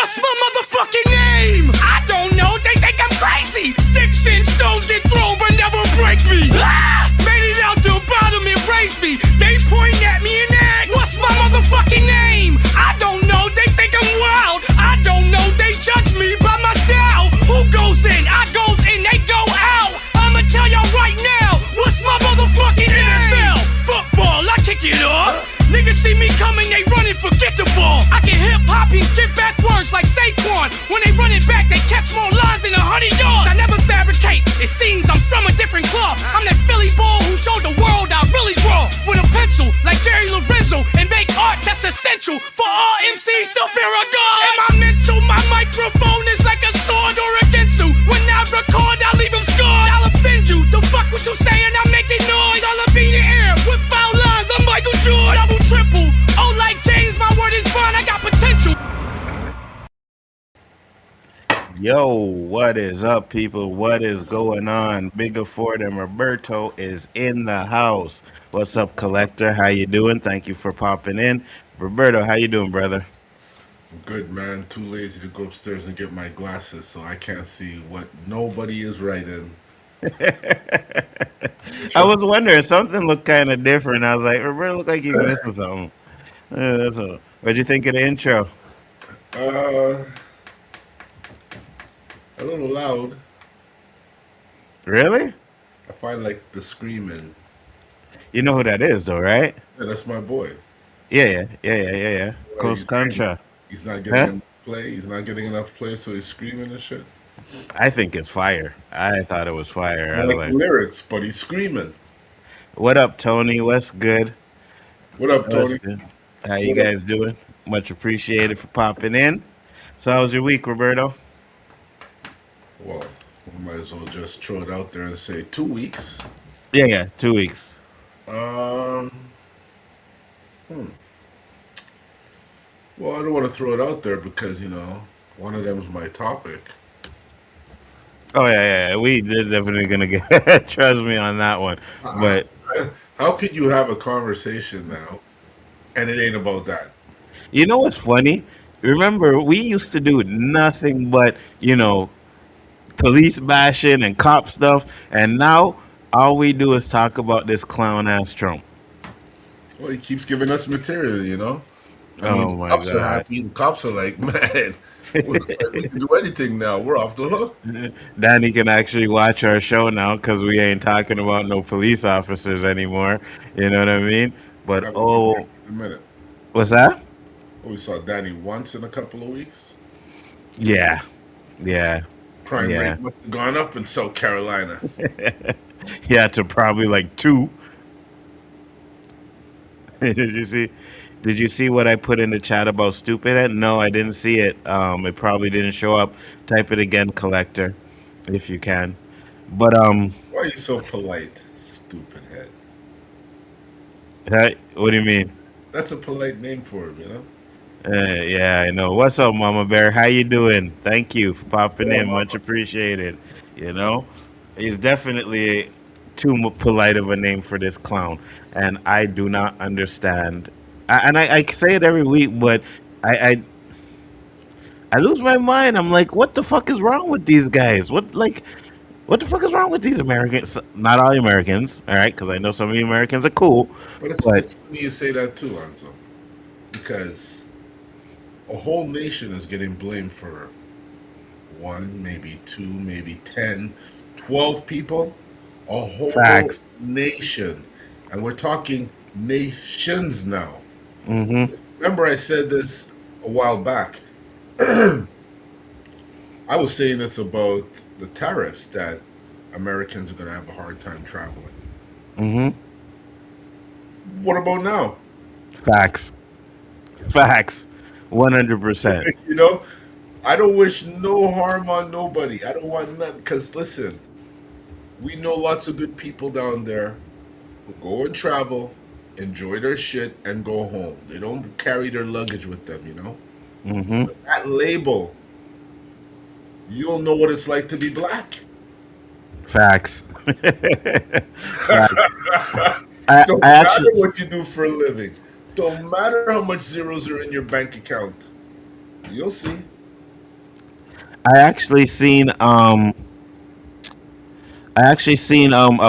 What's my motherfucking name? I don't know, they think I'm crazy. Sticks and stones get thrown but never break me. Ah! Made it out the bottom and raised me. They point at me and ask, what's my motherfucking name? I don't know, they think I'm wild. I don't know, they judge me by my style. Who goes in? I goes in, they go out. I'ma tell y'all right now, what's my motherfucking NFL? Football, I kick it off. Niggas see me coming, they running, forget the ball. I can hip-hop and get back words like Saquon. When they run it back, they catch more lines than 100 yards. I never fabricate, it seems I'm from a different cloth. I'm that Philly ball who showed the world I really draw. With a pencil, like Jerry Lorenzo, and make art that's essential for all MCs to fear a god. Am I mental? My microphone is like a sword or a ginsu. When I record, I leave them scarred. I'll offend you, the fuck what you saying, I'm making noise. All up in your ear, with foul lines, I'm Michael Jordan. Double triple, oh like James, my word is bond, I got potential. Yo, what is up, people? What is going on? Bigger Ford and Roberto is in the house. What's up, Collector? How you doing? Thank you for popping in. Roberto, how you doing, brother? Good, man. Too lazy to go upstairs and get my glasses, so I can't see what nobody is writing. I was wondering, something looked kind of different. I was like, Roberto looked like he's missing something. What'd you think of the intro? Uh, a little loud. Really? I find like the screaming. You know who that is, though, right? Yeah, that's my boy. Yeah. Close Contra. He's not getting enough play. He's not getting enough play, so he's screaming and shit. I think it's fire. I thought it was fire. I like the lyrics, but he's screaming. What up, Tony? What's good? What up, Tony? How you guys doing? Much appreciated for popping in. So how was your week, Roberto? Well, we might as well just throw it out there and say 2 weeks. Yeah, 2 weeks. Well, I don't want to throw it out there because, one of them is my topic. Oh, yeah. We did definitely going to get, trust me on that one. But how could you have a conversation now and it ain't about that? You know what's funny? Remember, we used to do nothing but, police bashing and cop stuff. And now all we do is talk about this clown-ass Trump. Well, he keeps giving us material, My cops God. are happy. The cops are like, man, we can do anything now. We're off the hook. Danny can actually watch our show now because we ain't talking about no police officers anymore. You know what I mean? But, In a minute. what's that? We saw Danny once in a couple of weeks. Yeah. Crime rate must have gone up in South Carolina. Yeah, to probably like 2. Did you see what I put in the chat about stupid head? No, I didn't see it. It probably didn't show up. Type it again, Collector, if you can. But Why are you so polite, stupid head? what do you mean? That's a polite name for him, Yeah, I know. What's up, Mama Bear? How you doing? Thank you for popping in. Much appreciated. He's definitely too polite of a name for this clown, and I do not understand. I say it every week, but I lose my mind. I'm like, what the fuck is wrong with these guys? What the fuck is wrong with these Americans? Not all Americans, all right? Because I know some of you Americans are cool. But it's funny you say that too, Nzo, because a whole nation is getting blamed for 1, maybe 2, maybe 10, 12 people. A whole nation. And we're talking nations now. Mm-hmm. Remember I said this a while back. I was saying this about the tariffs, that Americans are going to have a hard time traveling. Mm-hmm. What about now? Facts. 100%. I don't wish no harm on nobody. I don't want none. Because, listen, we know lots of good people down there who go and travel, enjoy their shit, and go home. They don't carry their luggage with them, Mm-hmm. But that label, you'll know what it's like to be black. Facts. Don't matter what you do for a living. Don't matter how much zeros are in your bank account. You'll see. I actually seen a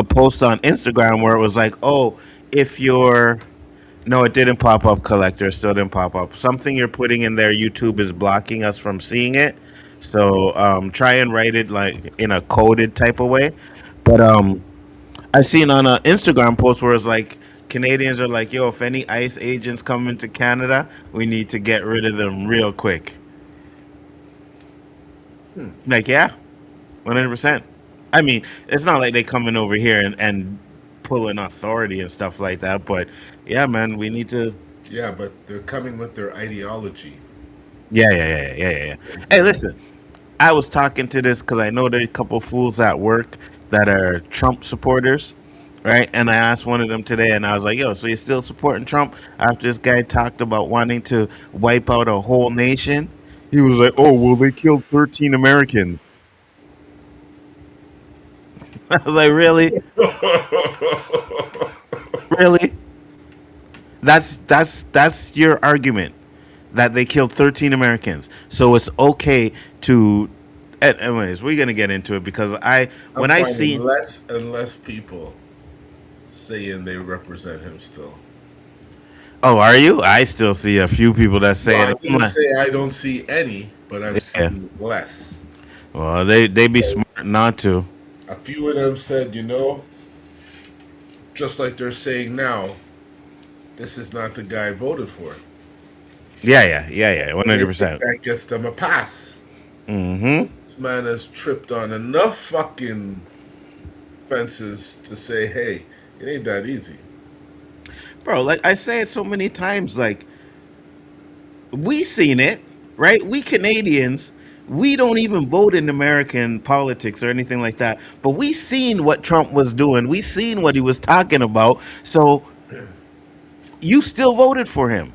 post on Instagram where it was like, oh, if you're no, it didn't pop up. Collector, it still didn't pop up. Something you're putting in there, YouTube is blocking us from seeing it. So try and write it like in a coded type of way. But I seen on an Instagram post where it's like Canadians are like, yo, if any ICE agents come into Canada, we need to get rid of them real quick. Like, yeah, 100%. I mean, it's not like they coming over here and pulling authority and stuff like that, but yeah, man, we need to. Yeah, but they're coming with their ideology. Yeah, yeah, yeah, yeah, yeah, yeah. Hey, listen, I was talking to this because I know there's a couple fools at work that are Trump supporters, right? And I asked one of them today, and I was like, "Yo, so you're still supporting Trump after this guy talked about wanting to wipe out a whole nation?" He was like, "Oh, well, they killed 13 Americans." I was like, "Really, really? That's your argument that they killed 13 Americans, so it's okay to." Anyways, we're gonna get into it because I'm when I finding see. less and less people saying they represent him still. Oh, are you? I still see a few people that No, say I it. I'm didn't like, say I don't see any, but I'm yeah. seeing less. Well, they be smart not to. A few of them said, just like they're saying now, this is not the guy I voted for. Yeah, yeah, yeah, yeah. One And they hundred think percent. that gets them a pass. Mm-hmm. This man has tripped on enough fucking fences to say, hey, it ain't that easy. Bro, like I say it so many times, like we seen it, right? We Canadians, we don't even vote in American politics or anything like that. But we seen what Trump was doing. We seen what he was talking about. So you still voted for him.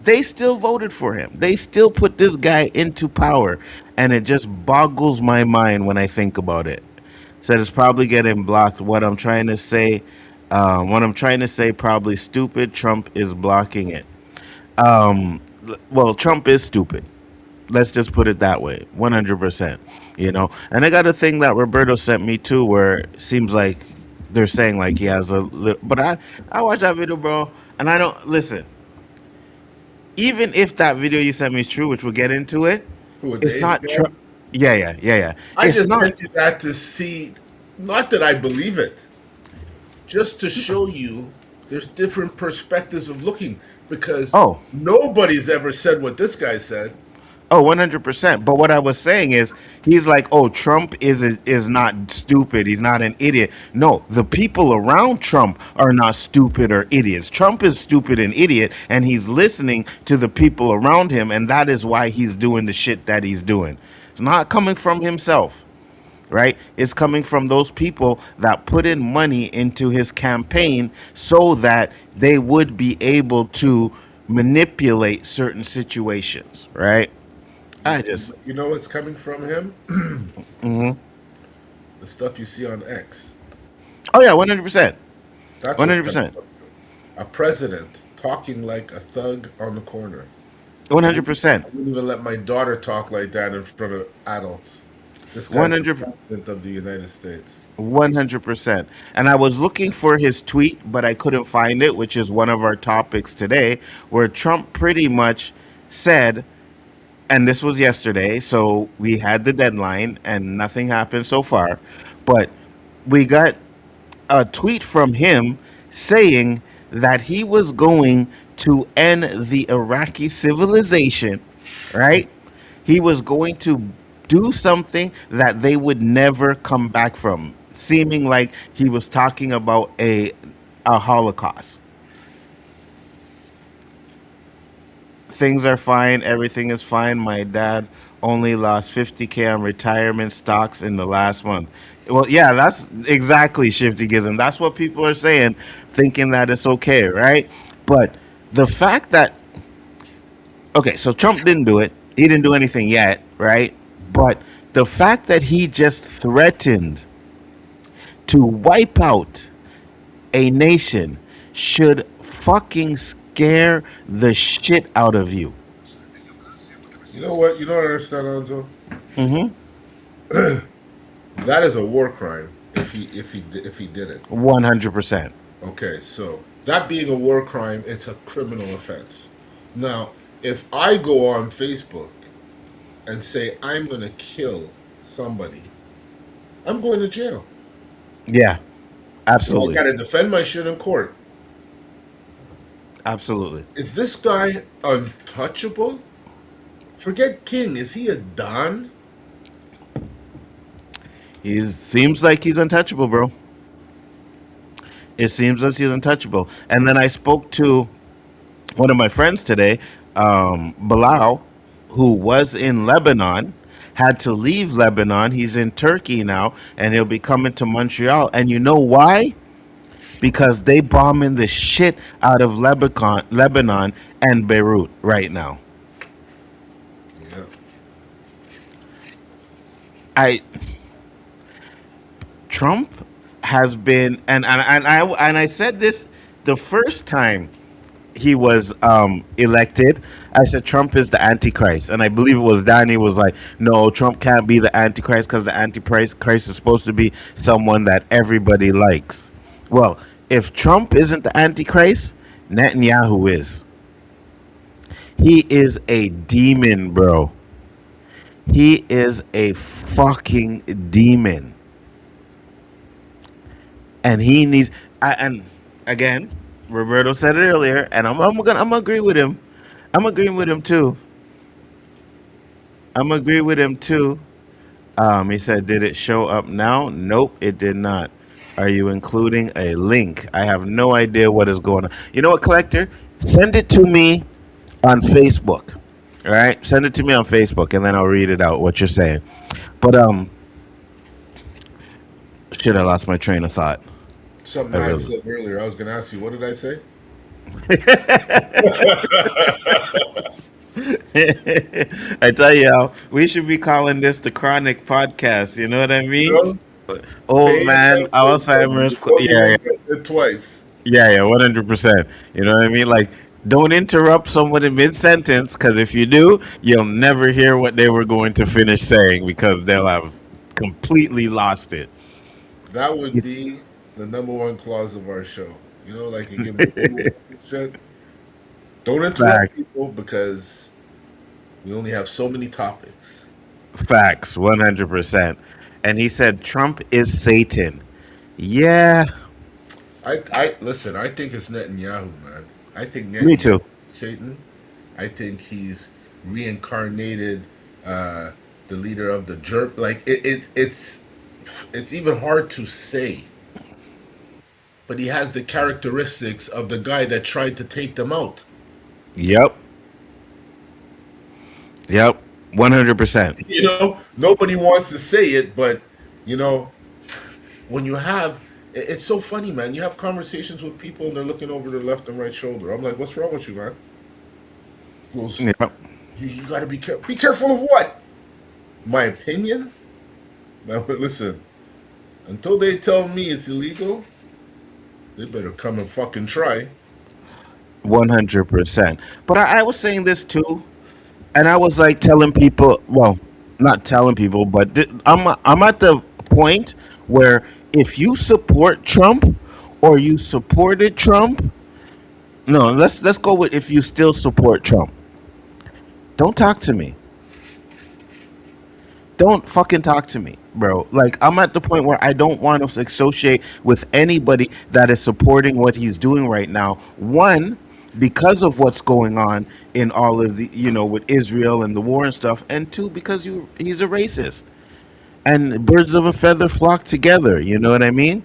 They still voted for him. They still put this guy into power, and it just boggles my mind when I think about it. So it's probably getting blocked. What I'm trying to say, probably stupid. Trump is blocking it. Well, Trump is stupid. Let's just put it that way, 100%. And I got a thing that Roberto sent me too, where it seems like they're saying like he has a little. But I watched that video, bro, and I don't listen. Even if that video you sent me is true, which we'll get into it, Who, it's Dave not true. again? Yeah, yeah, yeah, yeah. I It's just not. sent you that to see, not that I believe it, just to show you there's different perspectives of looking because Oh, nobody's ever said what this guy said. oh, 100%. But what I was saying is, he's like, oh, Trump is not stupid. He's not an idiot. No, the people around Trump are not stupid or idiots. Trump is stupid and idiot, and he's listening to the people around him, and that is why he's doing the shit that he's doing. It's not coming from himself, right? It's coming from those people that put in money into his campaign so that they would be able to manipulate certain situations, right? I just, You know what's coming from him? mhm. The stuff you see on X. Oh yeah, 100%, That's one what's hundred coming percent, from him. A president talking like a thug on the corner. one I hundred wouldn't, percent, I wouldn't even let my daughter talk like that in front of adults. This one guy's the hundred, president of the United States. 100%. And I was looking for his tweet, but I couldn't find it, which is one of our topics today, where Trump pretty much said, and this was yesterday, so we had the deadline, and nothing happened so far, but we got a tweet from him saying that he was going to end the Iraqi civilization, right? He was going to do something that they would never come back from, seeming like he was talking about a Holocaust. Things are fine, everything is fine. My dad only lost 50K on retirement stocks in the last month. Well, yeah, that's exactly shiftyism. That's what people are saying, thinking that it's okay, right? But the fact that, okay, so Trump didn't do it. He didn't do anything yet, right? But the fact that he just threatened to wipe out a nation should fucking scare the shit out of you. You know what? You know what I understand, Alonzo? Mm-hmm. That is a war crime if he did it. 100%. Okay, so that being a war crime, it's a criminal offense. Now, if I go on Facebook and say I'm going to kill somebody, I'm going to jail. Yeah, So I absolutely. got to defend my shit in court. Absolutely. Is this guy untouchable? Forget King. Is he a Don? He seems like he's untouchable, bro. It seems like he's untouchable. And then I spoke to one of my friends today, Bilal, who was in Lebanon, had to leave Lebanon. He's in Turkey now, and he'll be coming to Montreal. And you know why? Because they bombing the shit out of Lebanon and Beirut right now. Yeah. I Trump has been, and I said this the first time he was elected. I said Trump is the Antichrist, and I believe it was Danny was like, "No, Trump can't be the Antichrist because the Antichrist is supposed to be someone that everybody likes." Well, if Trump isn't the Antichrist, Netanyahu is. He is a demon, bro. He is a fucking demon, and he needs. And again, Roberto said it earlier, and I'm agree with him. I'm agreeing with him too. I'm agree with him too. He said, "Did it show up now?" Nope, it did not. Are you including a link? I have no idea what is going on. You know what, collector? Send it to me on Facebook. All right, send it to me on Facebook, and then I'll read it out what you're saying. But shit, I lost my train of thought. Something I I really. said earlier. I was going to ask you, what did I say? I tell you, Al, we should be calling this the Chronic Podcast. You know what I You mean? know, Old pay man, attention. Alzheimer's. You know you Yeah, won't get it twice. yeah, 100%. You know what I mean? Like, don't interrupt someone in mid sentence, because if you do, you'll never hear what they were going to finish saying because they'll have completely lost it. That would be the number one clause of our show. You know, like you give them shit. Don't interrupt Fact, people because we only have so many topics. facts, 100%. And he said Trump is Satan. Yeah, I listen. I think it's Netanyahu, man. I think me Netanyahu too. is Satan. I think he's reincarnated the leader of the jerk. Like it's even hard to say, but he has the characteristics of the guy that tried to take them out. Yep, yep, 100%. You know, nobody wants to say it, but you know, when you have, it's so funny, man. You have conversations with people and they're looking over their left and right shoulder. I'm like, what's wrong with you, man? He goes, Yep. you got to be careful. Be careful of what? My opinion? Now, listen, until they tell me it's illegal, they better come and fucking try. 100%. But I was saying this too, and I was like telling people, well, not telling people, but I'm at the point where if you support Trump or you supported Trump, no, let's go with if you still support Trump. Don't talk to me. Don't fucking talk to me, bro. Like I'm at the point where I don't want to associate with anybody that is supporting what he's doing right now. One, because of what's going on in all of the, with Israel and the war and stuff, and two, because he's a racist. And birds of a feather flock together. You know what I mean?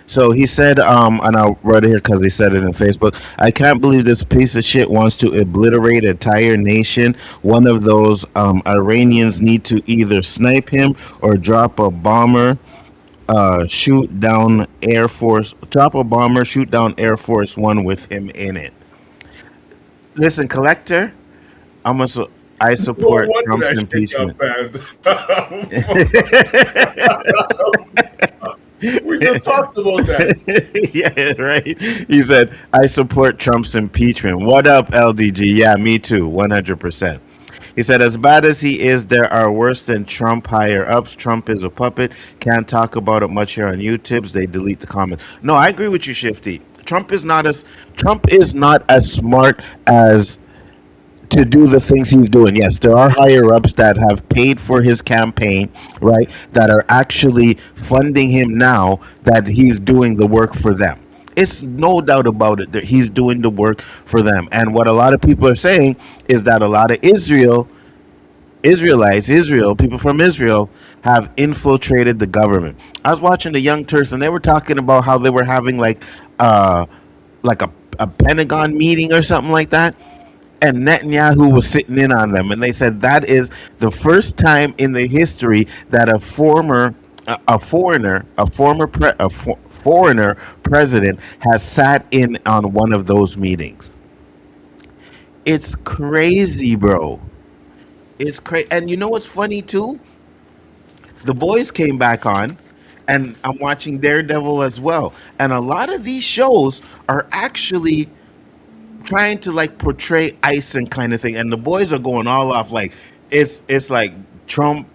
So he said, and I'll write it here because he said it in Facebook. I can't believe this piece of shit wants to obliterate an entire nation. One of those Iranians need to either snipe him or drop a bomber, shoot down Air Force, drop a bomber, shoot down Air Force One with him in it. Listen, collector, I No support wonder Trump's that shit impeachment. got banned. We just talked about that. Yeah, right. He said, "I support Trump's impeachment." What up, LDG? Yeah, me too, 100%. He said, as bad as he is, there are worse than Trump higher ups. Trump is a puppet. Can't talk about it much here on YouTube. They delete the comments. No, I agree with you, Shifty. Trump is not as smart as to do the things he's doing. Yes, there are higher ups that have paid for his campaign, right? That are actually funding him now that he's doing the work for them. It's no doubt about it that he's doing the work for them. And what a lot of people are saying is that a lot of Israel, people from Israel have infiltrated the government. I was watching the Young Turks and they were talking about how they were having uh like a Pentagon meeting or something like that, and Netanyahu was sitting in on them, and they said that is the first time in the history that a foreigner president has sat in on one of those meetings. It's crazy, bro. It's crazy. And you know what's funny too? The boys came back on, and I'm watching Daredevil as well. And a lot of these shows are actually trying to like portray ice and kind of thing, and the boys are going all off like it's like Trump,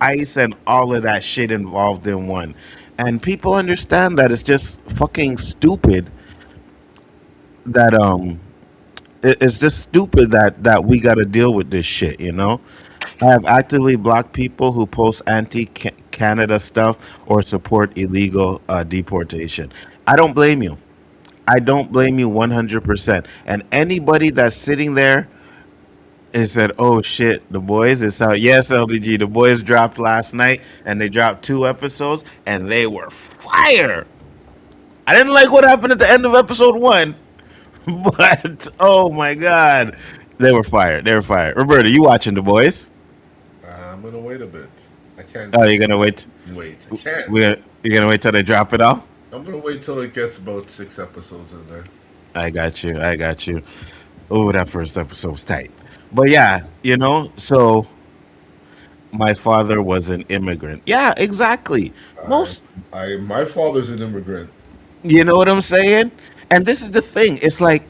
ice, and all of that shit involved in one. And people understand that it's just fucking stupid that it's just stupid that we got to deal with this shit, you know. I have actively blocked people who post anti-Canada stuff or support illegal deportation. I don't blame you. I don't blame you 100%. And anybody that's sitting there and said, "Oh shit, the boys is out." Yes, LDG, the boys dropped last night, and they dropped 2 episodes, and they were fire. I didn't like what happened at the end of episode 1, but oh my god, they were fire. They were fire. Roberta, you watching the boys? I'm gonna wait a bit. I can't. Oh, you're gonna wait? Wait. I can't. You're gonna wait till they drop it all? I'm gonna wait till it gets about 6 episodes in there. I got you. I got you. Oh, that first episode was tight. But yeah, you know, so my father was an immigrant. Yeah, exactly. Most, My father's an immigrant. you know what I'm saying? And this is the thing. It's like,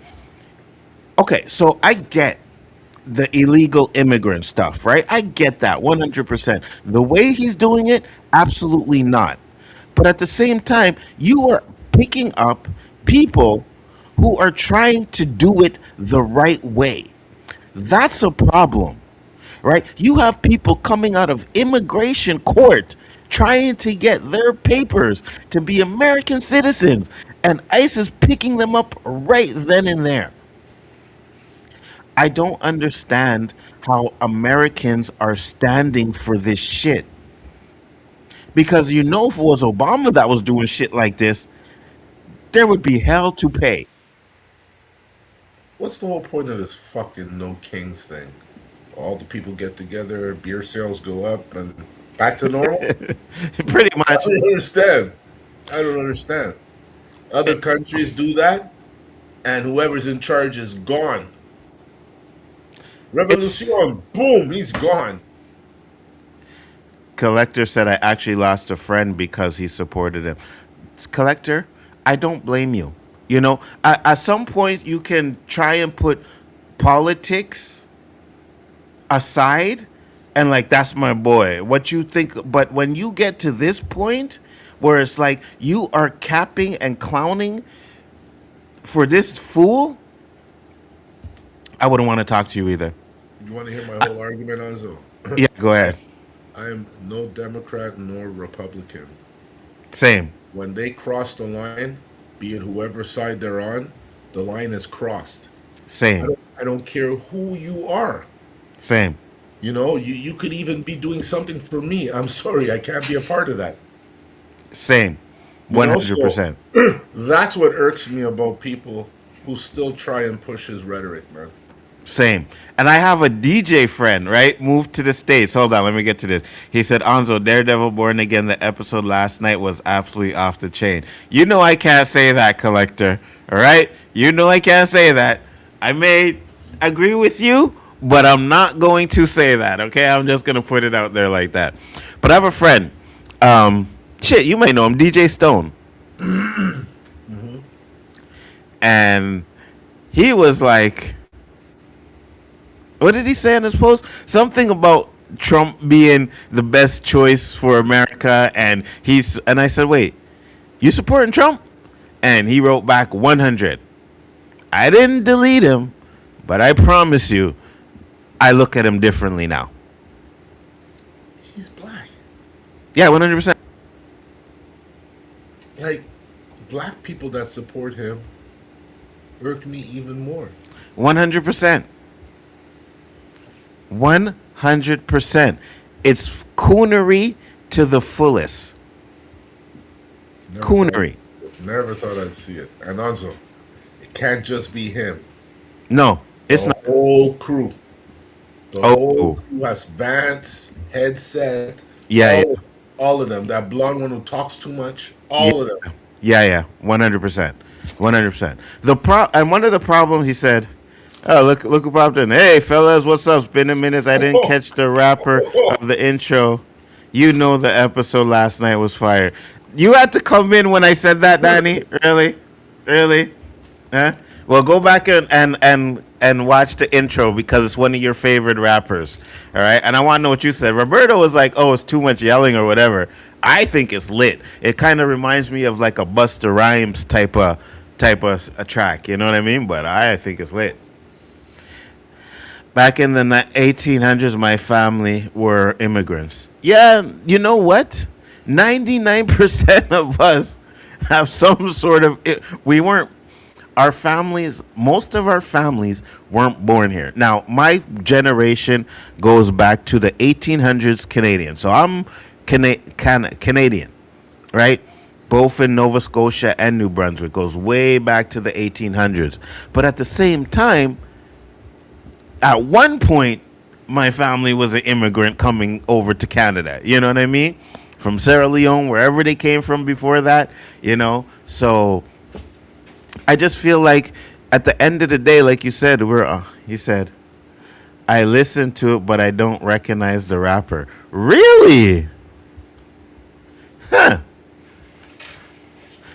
okay, so I get the illegal immigrant stuff, right? I get that 100%. The way he's doing it, absolutely not. But at the same time, you are picking up people who are trying to do it the right way. That's a problem, right? You have people coming out of immigration court trying to get their papers to be American citizens, and ICE is picking them up right then and there. I don't understand how Americans are standing for this shit. Because you know, if it was Obama that was doing shit like this, there would be hell to pay. What's the whole point of this fucking no kings thing? All the people get together, beer sales go up, and back to normal? Pretty I much. don't understand. I don't understand. Other countries do that, and whoever's in charge is gone. It's Revolution, boom, he's gone. Collector said I actually lost a friend because he supported him. Collector, I don't blame you. You know, at some point you can try and put politics aside and like that's my boy. What you think, but when you get to this point where it's like you are capping and clowning for this fool, I wouldn't want to talk to you either. You want to hear my whole argument, Nzo? Yeah, go ahead. I am no Democrat nor Republican. Same. When they cross the line, be it whoever side they're on, the line is crossed. Same. I don't care who you are. Same. You know, you could even be doing something for me. I'm sorry, I can't be a part of that. Same. You know, 100%. so that's what irks me about people who still try and push his rhetoric, man. Same. And I have a DJ friend, right? Moved to the States. Hold on, let me get to this. He said, Onzo, Daredevil Born Again, the episode last night was absolutely off the chain. You know I can't say that, Collector. All right? You know I can't say that. I may agree with you, but I'm not going to say that, okay? I'm just going to put it out there like that. But I have a friend. Shit, you might know him, DJ Stone. Mm-hmm. And he was like, What did he say in his post? Something about Trump being the best choice for America, and I said, wait, you supporting Trump? And he wrote back 100. I didn't delete him, but I promise you, I look at him differently now. He's black. Yeah, 100%. Like, black people that support him irk me even more. 100%. 100%. It's coonery to the fullest. Coonery. Never thought I'd see it. And also, it can't just be him. No, it's not. The whole crew. The Oh. whole crew has Vance, Headset. Yeah, all of them. That blonde one who talks too much. All of them. Yeah. 100%. 100%. And one of the problems he said, oh, look who popped in. Hey, fellas, what's up? It's been a minute. I didn't catch the rapper of the intro. You know the episode last night was fire. You had to come in when I said that, Danny? Really? Huh? Well, go back and watch the intro because it's one of your favorite rappers. All right? And I want to know what you said. Roberto was like, oh, it's too much yelling or whatever. I think it's lit. It kind of reminds me of like a Busta Rhymes type of a track. You know what I mean? But I think it's lit. Back in the 1800s, my family were immigrants. Yeah, you know what? 99% of us have some sort of... Our families, most of our families weren't born here. Now, my generation goes back to the 1800s Canadian. So I'm Canadian, right? Both in Nova Scotia and New Brunswick. Goes way back to the 1800s. But at the same time, at one point, my family was an immigrant coming over to Canada. You know what I mean? From Sierra Leone, wherever they came from before that, you know? So I just feel like at the end of the day, like you said, he said, I listened to it, but I don't recognize the rapper. Really? Huh.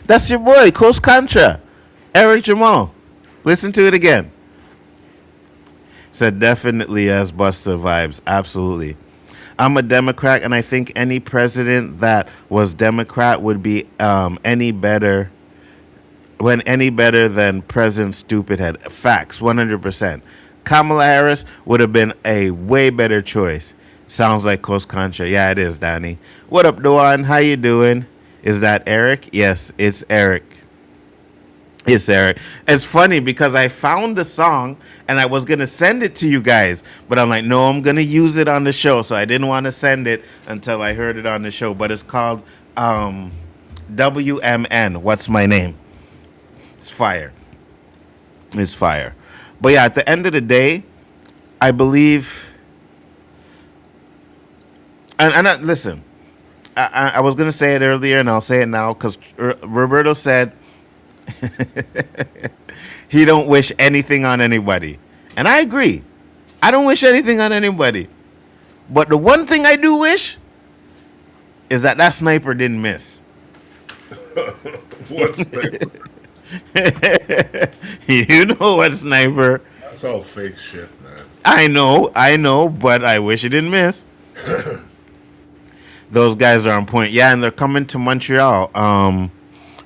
That's your boy, Coast Contra, Eric Jamal. Listen to it again. Said definitely has Busta vibes. Absolutely. I'm a Democrat, and I think any president that was Democrat would be any better than President Stupidhead. Facts, 100%. Kamala Harris would have been a way better choice. Sounds like Coast Contra. Yeah, it is, Danny. What up, Duan? How you doing? Is that Eric? Yes, it's Eric. It's Eric. It's funny because I found the song and I was going to send it to you guys, but I'm like, no, I'm going to use it on the show. So I didn't want to send it until I heard it on the show. But it's called WMN, What's My Name? It's fire. It's fire. But yeah, at the end of the day, I believe, and listen, I was going to say it earlier and I'll say it now because Roberto said, he don't wish anything on anybody. And I agree. I don't wish anything on anybody. But the one thing I do wish is that sniper didn't miss. What sniper? You know what sniper. That's all fake shit, man. I know, but I wish it didn't miss. Those guys are on point. Yeah, and they're coming to Montreal.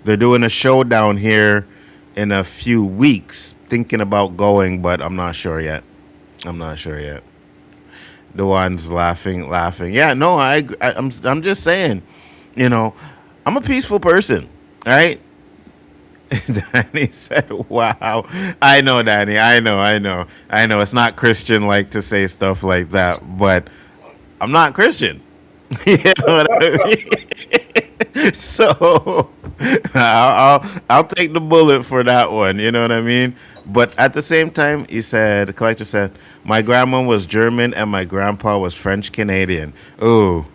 They're doing a show down here in a few weeks. Thinking about going, but I'm not sure yet. The one's laughing. Yeah, no, I'm just saying, you know, I'm a peaceful person, all right? Danny said, wow. I know, Danny. I know. It's not Christian-like to say stuff like that, but I'm not Christian. You know what I mean? So I'll take the bullet for that one. You know what I mean? But at the same time, the collector said, my grandma was German and my grandpa was French Canadian. Ooh.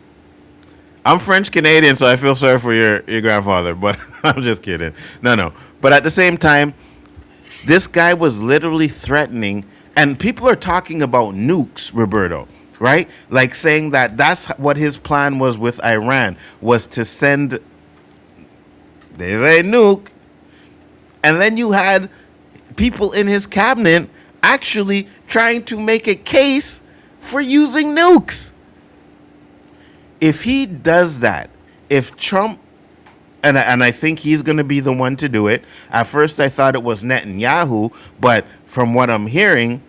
I'm French Canadian, so I feel sorry for your grandfather, but I'm just kidding. No. But at the same time, this guy was literally threatening, and people are talking about nukes, Roberto, right? Like saying that that's what his plan was with Iran, was to send, there's a nuke, and then you had people in his cabinet actually trying to make a case for using nukes. If he does that, if Trump, and I think he's going to be the one to do it. At first, I thought it was Netanyahu, but from what I'm hearing,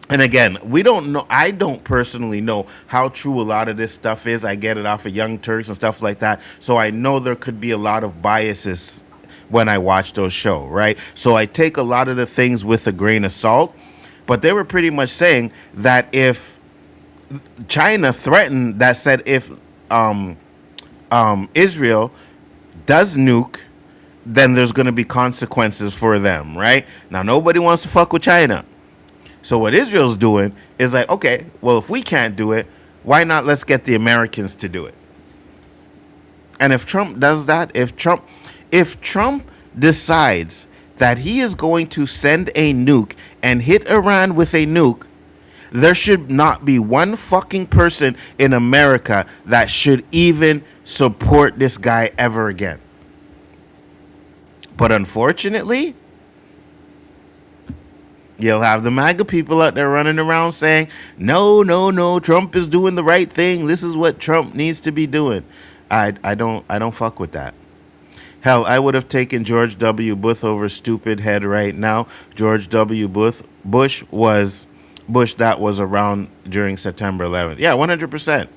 and again, we don't know. I don't personally know how true a lot of this stuff is. I get it off of Young Turks and stuff like that. So I know there could be a lot of biases when I watch those shows, right? So I take a lot of the things with a grain of salt. But they were pretty much saying that if China threatened, that said if Israel does nuke, then there's going to be consequences for them, right? Now, nobody wants to fuck with China. So what Israel's doing is like, okay, well, if we can't do it, why not let's get the Americans to do it? And if Trump does that, if Trump decides that he is going to send a nuke and hit Iran with a nuke, there should not be one fucking person in America that should even support this guy ever again. But unfortunately, you'll have the MAGA people out there running around saying, no, no, no, Trump is doing the right thing. This is what Trump needs to be doing. I don't fuck with that. Hell, I would have taken George W. Bush over stupid head right now. George W. Bush that was around during September 11th. Yeah, 100%.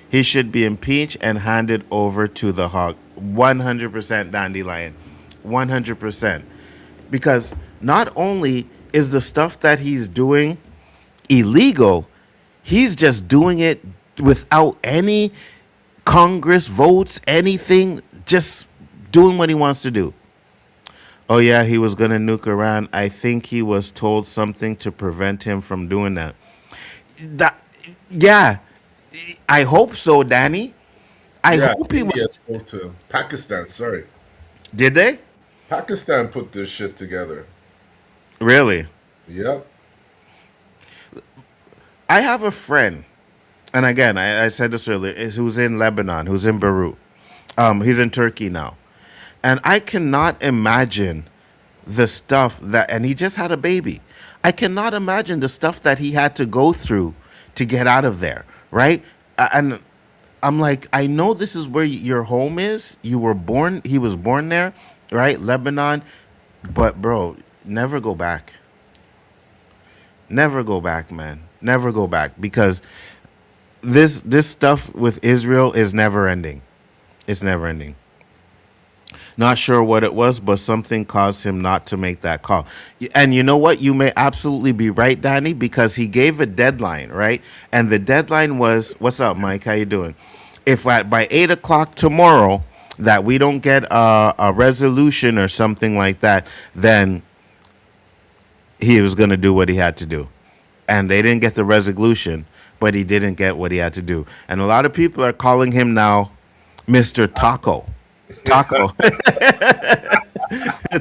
He should be impeached and handed over to the hog. 100% Dandelion. 100%. Because not only is the stuff that he's doing illegal, he's just doing it without any Congress votes, anything, just doing what he wants to do. Oh, yeah, he was going to nuke Iran. I think he was told something to prevent him from doing that. Yeah, I hope so, Danny. I hope he was. Spoke to Pakistan, sorry. Did they? Pakistan put this shit together. Really? Yep. I have a friend, and again, I said this earlier, who's in Lebanon, who's in Beirut. He's in Turkey now. And I cannot imagine the stuff that, and he just had a baby. I cannot imagine the stuff that he had to go through to get out of there, right? And I'm like, I know this is where your home is. You were born, he was born there, right? Lebanon. But, bro, never go back. Never go back, man. Never go back. Because this stuff with Israel is never ending. It's never ending. Not sure what it was, but something caused him not to make that call. And you know what? You may absolutely be right, Danny, because he gave a deadline, right? And the deadline was, what's up, Mike? How you doing? If by 8 o'clock tomorrow that we don't get a resolution or something like that, then he was going to do what he had to do. And they didn't get the resolution, but he didn't get what he had to do. And a lot of people are calling him now Mr. Taco. Taco.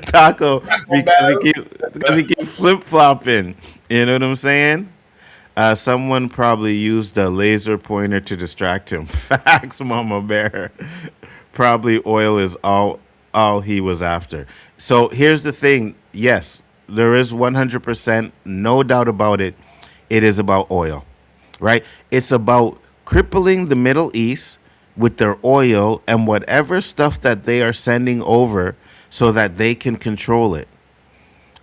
Taco, because he keep flip-flopping. You know what I'm saying? Someone probably used a laser pointer to distract him. Facts, Mama Bear. Probably oil is all he was after. So here's the thing. Yes, there is 100%, no doubt about it. It is about oil, right? It's about crippling the Middle East with their oil and whatever stuff that they are sending over so that they can control it.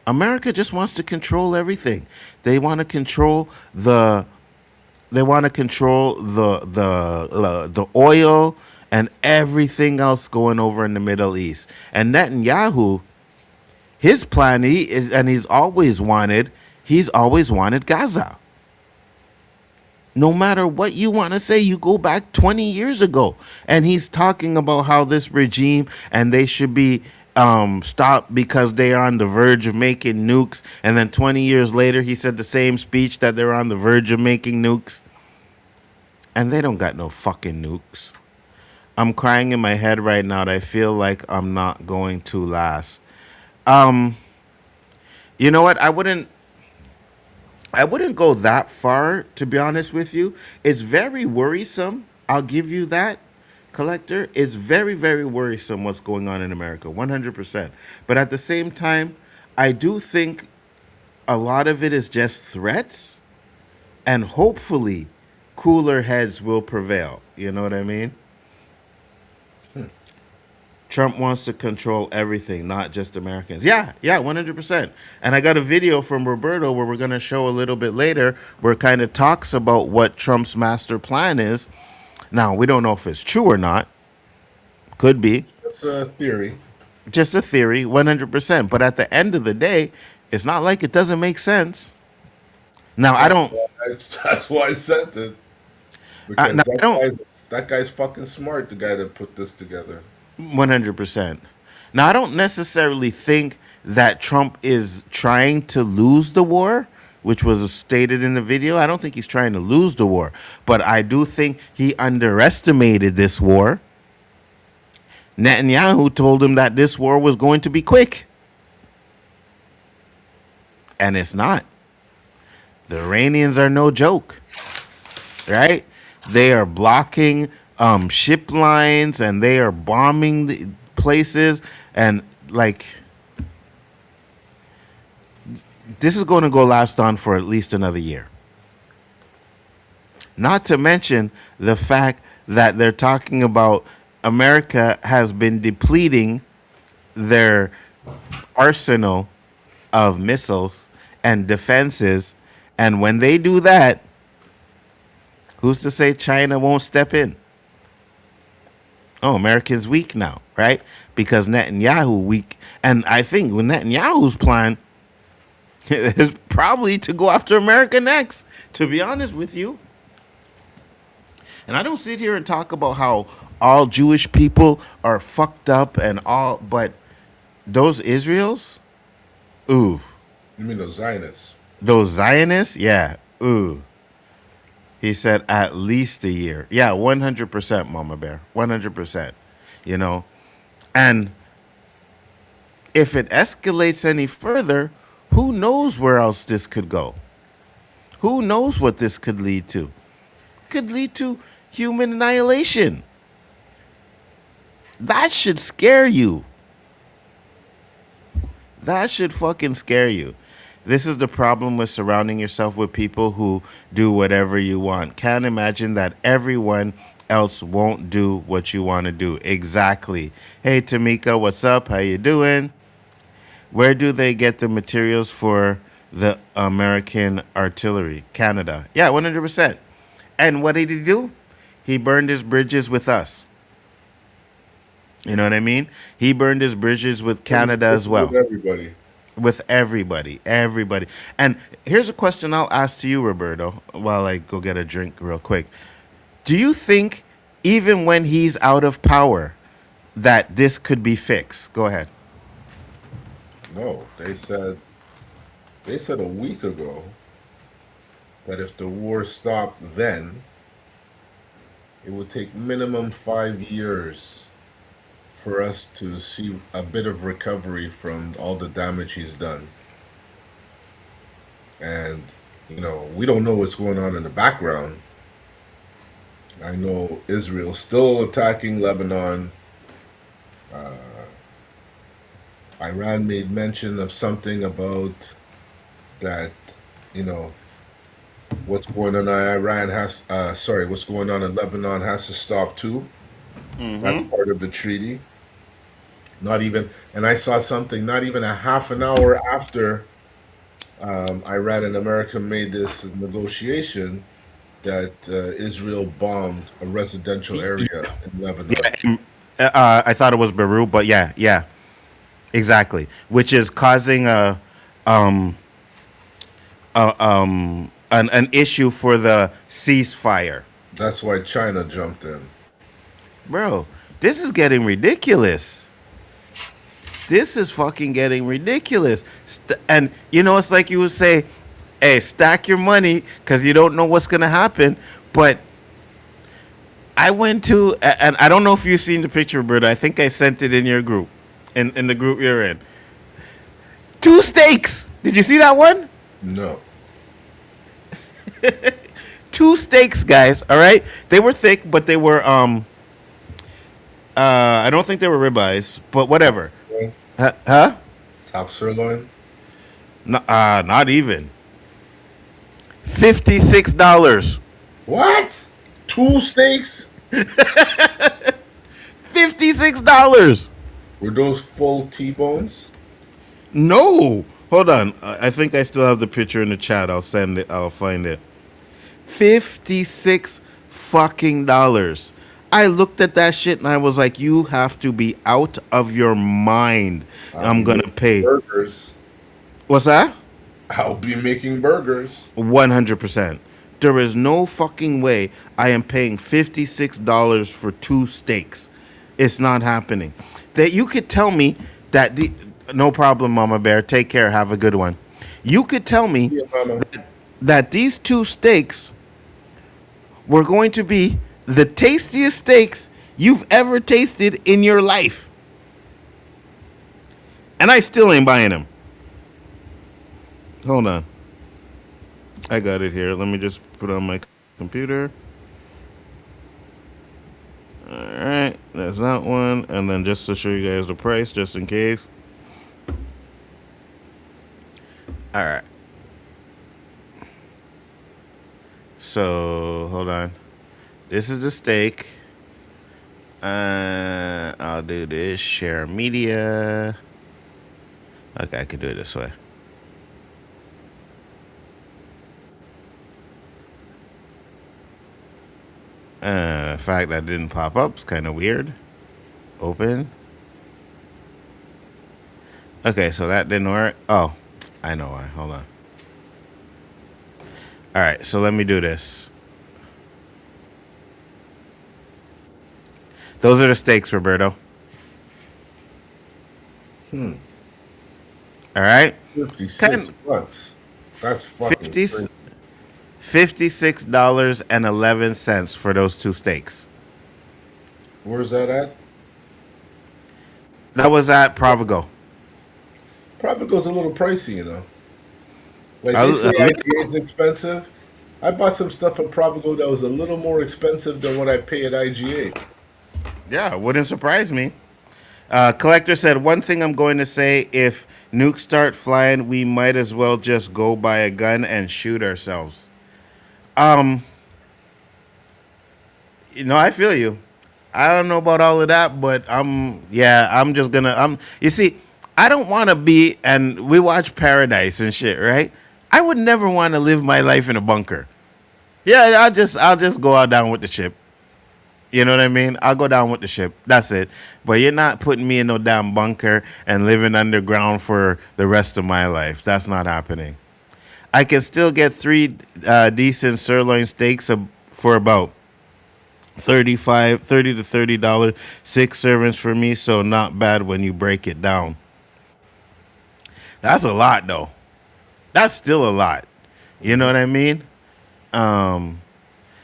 America just wants to control everything. They want to control the oil and everything else going over in the Middle East. And Netanyahu, his plan, he's always wanted Gaza. No matter what you want to say, you go back 20 years ago, and he's talking about how this regime and they should be stopped because they are on the verge of making nukes. And then 20 years later, he said the same speech that they're on the verge of making nukes. And they don't got no fucking nukes. I'm crying in my head right now. I feel like I'm not going to last. You know what? I wouldn't go that far, to be honest with you. It's very worrisome. I'll give you that, Collector. It's very, very worrisome what's going on in America, 100%. But at the same time, I do think a lot of it is just threats, and hopefully cooler heads will prevail. You know what I mean? Trump wants to control everything, not just Americans. Yeah, 100%. And I got a video from Roberto where we're going to show a little bit later where it kind of talks about what Trump's master plan is. Now, we don't know if it's true or not. Could be. That's a theory. Just a theory, 100%. But at the end of the day, it's not like it doesn't make sense. Now, I don't... That's why I sent it. Because now, that guy's fucking smart, the guy that put this together. 100%. Now, I don't necessarily think that Trump is trying to lose the war, which was stated in the video. I don't think he's trying to lose the war, but I do think he underestimated this war. Netanyahu told him that this war was going to be quick, and it's not. The Iranians are no joke, right? They are blocking ship lines, and they are bombing the places, and like this is going to go last on for at least another year. Not to mention the fact that they're talking about America has been depleting their arsenal of missiles and defenses, and when they do that, who's to say China won't step in? Oh, Americans weak now, right? Because Netanyahu weak. And I think with Netanyahu's plan is probably to go after America next, to be honest with you. And I don't sit here and talk about how all Jewish people are fucked up and all, but those Israels, ooh. You mean those Zionists? Those Zionists, yeah, ooh. He said at least a year. Yeah, 100%, Mama Bear. 100%. You know? And if it escalates any further, who knows where else this could go? Who knows what this could lead to? Could lead to human annihilation. That should scare you. That should fucking scare you. This is the problem with surrounding yourself with people who do whatever you want. Can't imagine that everyone else won't do what you want to do. Exactly. Hey, Tamika, what's up? How you doing? Where do they get the materials for the American artillery? Canada. Yeah, 100%. And what did he do? He burned his bridges with us. You know what I mean? He burned his bridges with Canada as well. With everybody. With everybody. And here's a question I'll ask to you, Roberto, while I go get a drink real quick. Do you think even when he's out of power that this could be fixed? Go ahead. No, they said a week ago that if the war stopped then, it would take minimum 5 years for us to see a bit of recovery from all the damage he's done. And, you know, we don't know what's going on in the background. I know Israel's still attacking Lebanon. Iran made mention of something about that, you know, what's going on in what's going on in Lebanon has to stop too. Mm-hmm. That's part of the treaty. Not even, and I saw something not even a half an hour after Iran and America made this negotiation that Israel bombed a residential area in Lebanon. Yeah, I thought it was Beirut, but yeah, exactly. Which is causing an issue for the ceasefire. That's why China jumped in. Bro, this is getting ridiculous. This is fucking getting ridiculous. And, you know, it's like you would say, hey, stack your money because you don't know what's going to happen. But I went to, and I don't know if you've seen the picture, Roberta. I think I sent it in your group, in the group you're in. 2 steaks. Did you see that one? No. 2 steaks, guys, all right? They were thick, but they were, I don't think they were ribeyes, but whatever. Huh? Top sirloin? No, not even. $56. What? Two steaks? $56. Were those full T-bones? No. Hold on. I think I still have the picture in the chat. I'll send it. I'll find it. 56 fucking dollars. I looked at that shit and I was like, you have to be out of your mind. I'm going to pay. Burgers. What's that? I'll be making burgers. 100%. There is no fucking way I am paying $56 for two steaks. It's not happening. That you could tell me that no problem, Mama Bear. Take care. Have a good one. You could tell me that these two steaks were going to be the tastiest steaks you've ever tasted in your life. And I still ain't buying them. Hold on. I got it here. Let me just put it on my computer. All right. There's that one. And then just to show you guys the price, just in case. All right. So, hold on. This is the steak. I'll do this. Share media. Okay, I can do it this way. The fact that didn't pop up is kind of weird. Open. Okay, so that didn't work. Oh, I know why. Hold on. All right, so let me do this. Those are the steaks, Roberto. All right. 56 bucks. That's fucking 50, $56.11 for those two steaks. Where's that at? That was at Provigo. Provigo's a little pricey, you know. Like they say IGA is expensive. I bought some stuff at Provigo that was a little more expensive than what I pay at IGA. Yeah, it wouldn't surprise me. Collector said, one thing I'm going to say, if nukes start flying, we might as well just go buy a gun and shoot ourselves. I feel you. I don't know about all of that, but I'm just gonna, you see, I don't want to be, and we watch Paradise and shit, right? I would never want to live my life in a bunker. Yeah, I'll just go out down with the ship. You know what I mean? I'll go down with the ship. That's it. But you're not putting me in no damn bunker and living underground for the rest of my life. That's not happening. I can still get 3 decent sirloin steaks for about $30 to $30. 6 servings for me, so not bad when you break it down. That's a lot, though. That's still a lot. You know what I mean?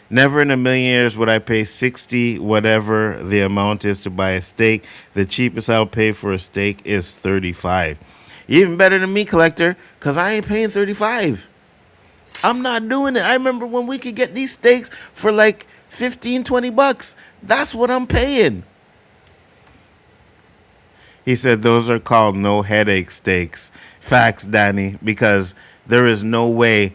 Never in a million years would I pay 60 whatever the amount is to buy a steak. The cheapest I'll pay for a steak is 35. Even better than me, collector, because I ain't paying 35. I'm not doing it. I remember when we could get these steaks for like 15, 20 bucks. That's what I'm paying. He said those are called no headache steaks. Facts, Danny, because there is no way.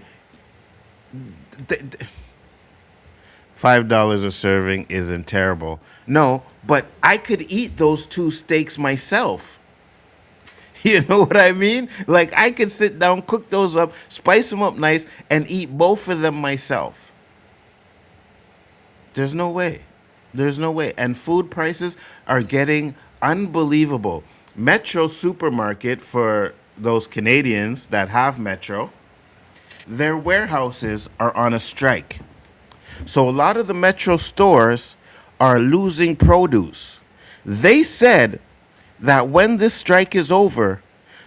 $5 a serving isn't terrible. No, but I could eat those 2 steaks myself. You know what I mean? Like, I could sit down, cook those up, spice them up nice, and eat both of them myself. There's no way. There's no way. And food prices are getting unbelievable. Metro Supermarket, for those Canadians that have Metro, their warehouses are on a strike. So a lot of the Metro stores are losing produce. They said that when this strike is over,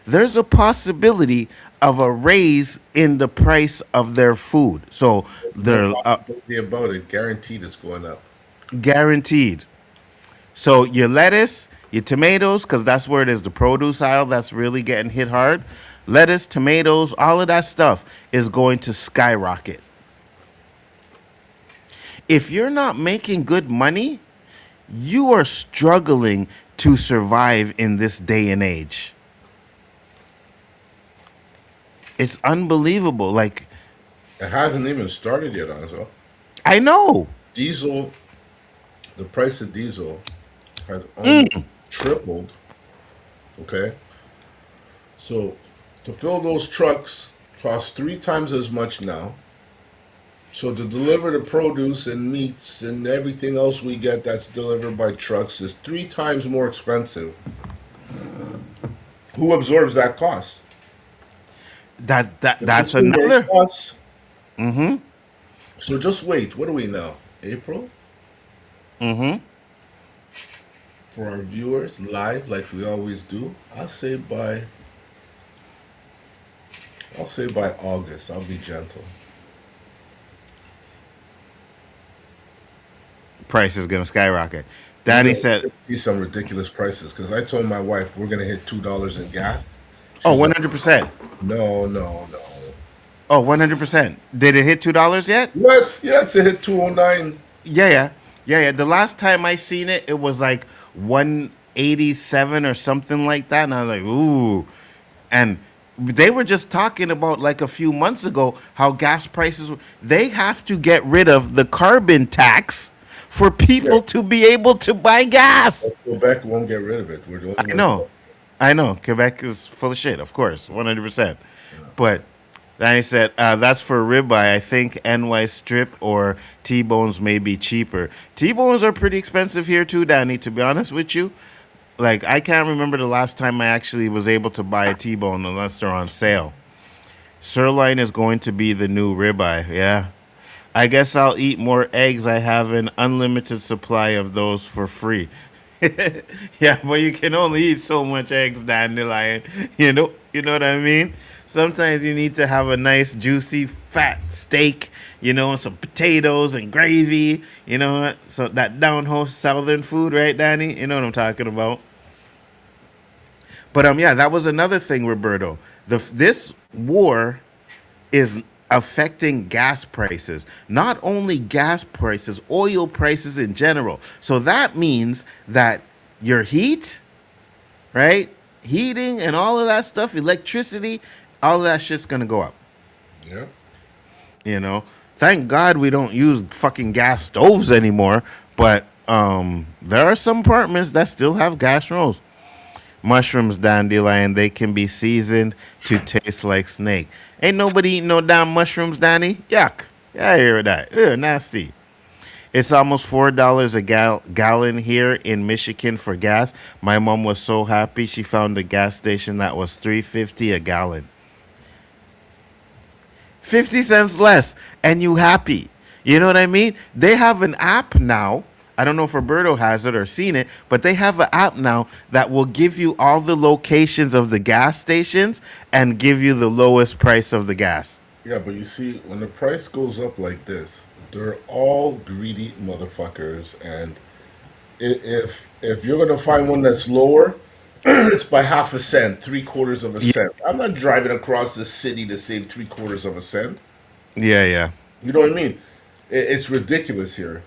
there's a possibility of a raise in the price of their food. So they're about it, guaranteed it's going up. Guaranteed. So your lettuce, your tomatoes, because that's where it is, the produce aisle that's really getting hit hard. Lettuce, tomatoes, all of that stuff is going to skyrocket. If you're not making good money, you are struggling to survive in this day and age. It's unbelievable. Like, It hasn't even started yet, Anzo. I know. Diesel, the price of diesel has almost tripled. Okay, so to fill those trucks costs 3 times as much now. So to deliver the produce and meats and everything else we get that's delivered by trucks is 3 times more expensive. Who absorbs that cost? That's Consumers, another. us. Mm-hmm. So just wait. What are we now? April? Mm-hmm. For our viewers live like we always do. I'll say by August. I'll be gentle. Price is gonna skyrocket. We're Danny gonna said, see some ridiculous prices because I told my wife we're gonna hit $2 in gas. "Oh, She's like, 100%. no, no, no. Oh, 100%. Did it hit $2 yet?" Yes, yes, it hit 209. Yeah. The last time I seen it, it was like 187 or something like that, and I was like, "Ooh." And they were just talking about like a few months ago how gas prices. They have to get rid of the carbon tax for people Yeah. to be able to buy gas. Quebec won't get rid of it. We're the only I ones. know. I know. Quebec is full of shit, of course, 100%. But then he said, that's for ribeye. I think NY strip or T-bones may be cheaper. T-bones are pretty expensive here too, Danny, to be honest with you. Like, I can't remember the last time I actually was able to buy a T-bone unless they're on sale. Sirloin is going to be the new ribeye, yeah. I guess I'll eat more eggs. I have an unlimited supply of those for free. Yeah, but you can only eat so much eggs, Dandelion. You know what I mean? Sometimes you need to have a nice, juicy, fat steak, and some potatoes and gravy, so that down home southern food, right, Danny? You know what I'm talking about. But yeah, that was another thing, Roberto. This war is affecting gas prices. Not only gas prices, oil prices in general. So that means that your heat, right? Heating and all of that stuff, electricity, all of that shit's gonna go up. Yeah. Thank God we don't use fucking gas stoves anymore. But there are some apartments that still have gas rolls. Mushrooms, Dandelion, they can be seasoned to taste like snake. Ain't nobody eating no damn mushrooms, Danny. Yuck. Yeah, I hear that. Ew, nasty. It's almost $4 a gallon here in Michigan for gas. My mom was so happy she found a gas station that was $3.50 a gallon. 50 cents less, and you happy. You know what I mean? They have an app now. I don't know if Roberto has it or seen it, but they have an app now that will give you all the locations of the gas stations and give you the lowest price of the gas. Yeah, but you see, when the price goes up like this, they're all greedy motherfuckers, and if you're gonna find one that's lower, it's by half a cent, 3/4 of a cent. I'm not driving across the city to save 3/4 of a cent. Yeah. You know what I mean? It's ridiculous here.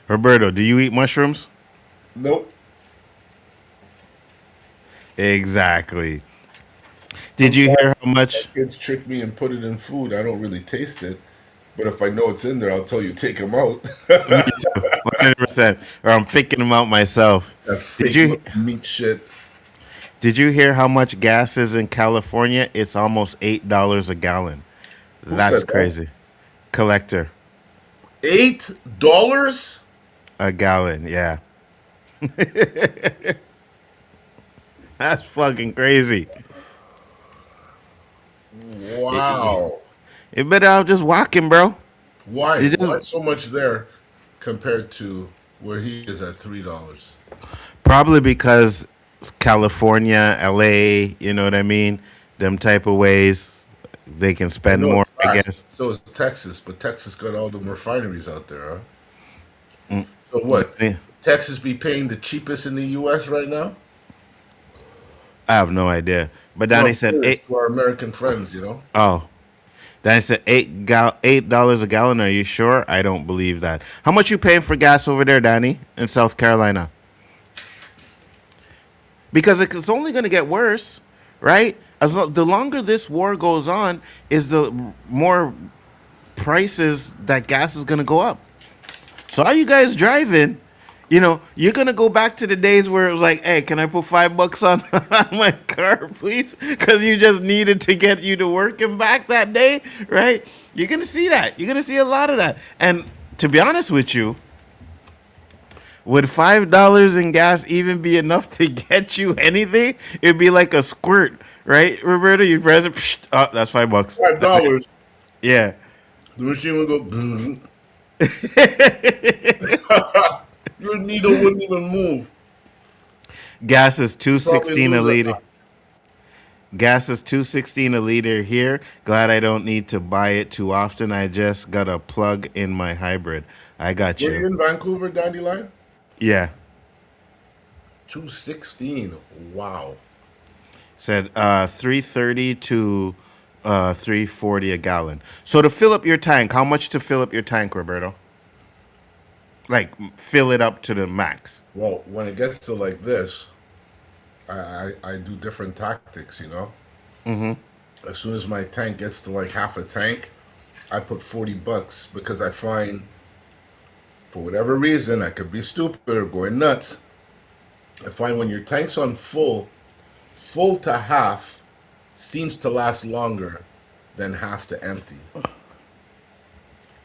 Roberto, do you eat mushrooms? Nope. Exactly. Did you hear how much? Kids trick me and put it in food. I don't really taste it, but if I know it's in there, I'll tell you take them out. Me too, 100%. Or I'm picking them out myself. That Did fake you meat shit. did you hear how much gas is in California? It's almost $8 a gallon. Who That's said that? crazy. Collector $8? a gallon, yeah. That's fucking crazy. Wow. You better out just walking, bro. Why? You just- Why so much there compared to where he is at $3? Probably because California, LA, you know what I mean? Them type of ways they can spend No, more, it's I fast. guess. So is Texas, but Texas got all them refineries out there, huh? Mm. So what? Yeah. Texas be paying the cheapest in the U.S. right now? I have no idea. But Danny No, said serious, eight. to our American friends, you know. Oh, Danny said $8 a gallon. Are you sure? I don't believe that. How much you paying for gas over there, Danny, in South Carolina? Because it's only going to get worse, right? the longer this war goes on, is the more prices that gas is gonna go up. So are you guys driving? You're gonna go back to the days where it was like, hey, can I put $5 on, on my car, please? Because you just needed to get you to work and back that day, right? You're gonna see that. You're gonna see a lot of that. And to be honest with you, would $5 in gas even be enough to get you anything? It'd be like a squirt, right, Roberto? You press it, psh, oh, that's $5. That's it. $5. Yeah. The machine would go. Your needle wouldn't even move. Gas is Probably $2.16 a lose liter. Gas is $2.16 a liter here. Glad I don't need to buy it too often. I just got a plug in my hybrid. I got Were you you. in Vancouver, Dandelion? Yeah. 216. Wow. Said 330 to 340 a gallon. So to fill up your tank, how much to fill up your tank, Roberto? Like fill it up to the max. Well, when it gets to like this, I do different tactics, you know? As soon as my tank gets to like half a tank, I put $40 because I find, for whatever reason, I could be stupid or going nuts. I find when your tank's on full to half seems to last longer than half to empty.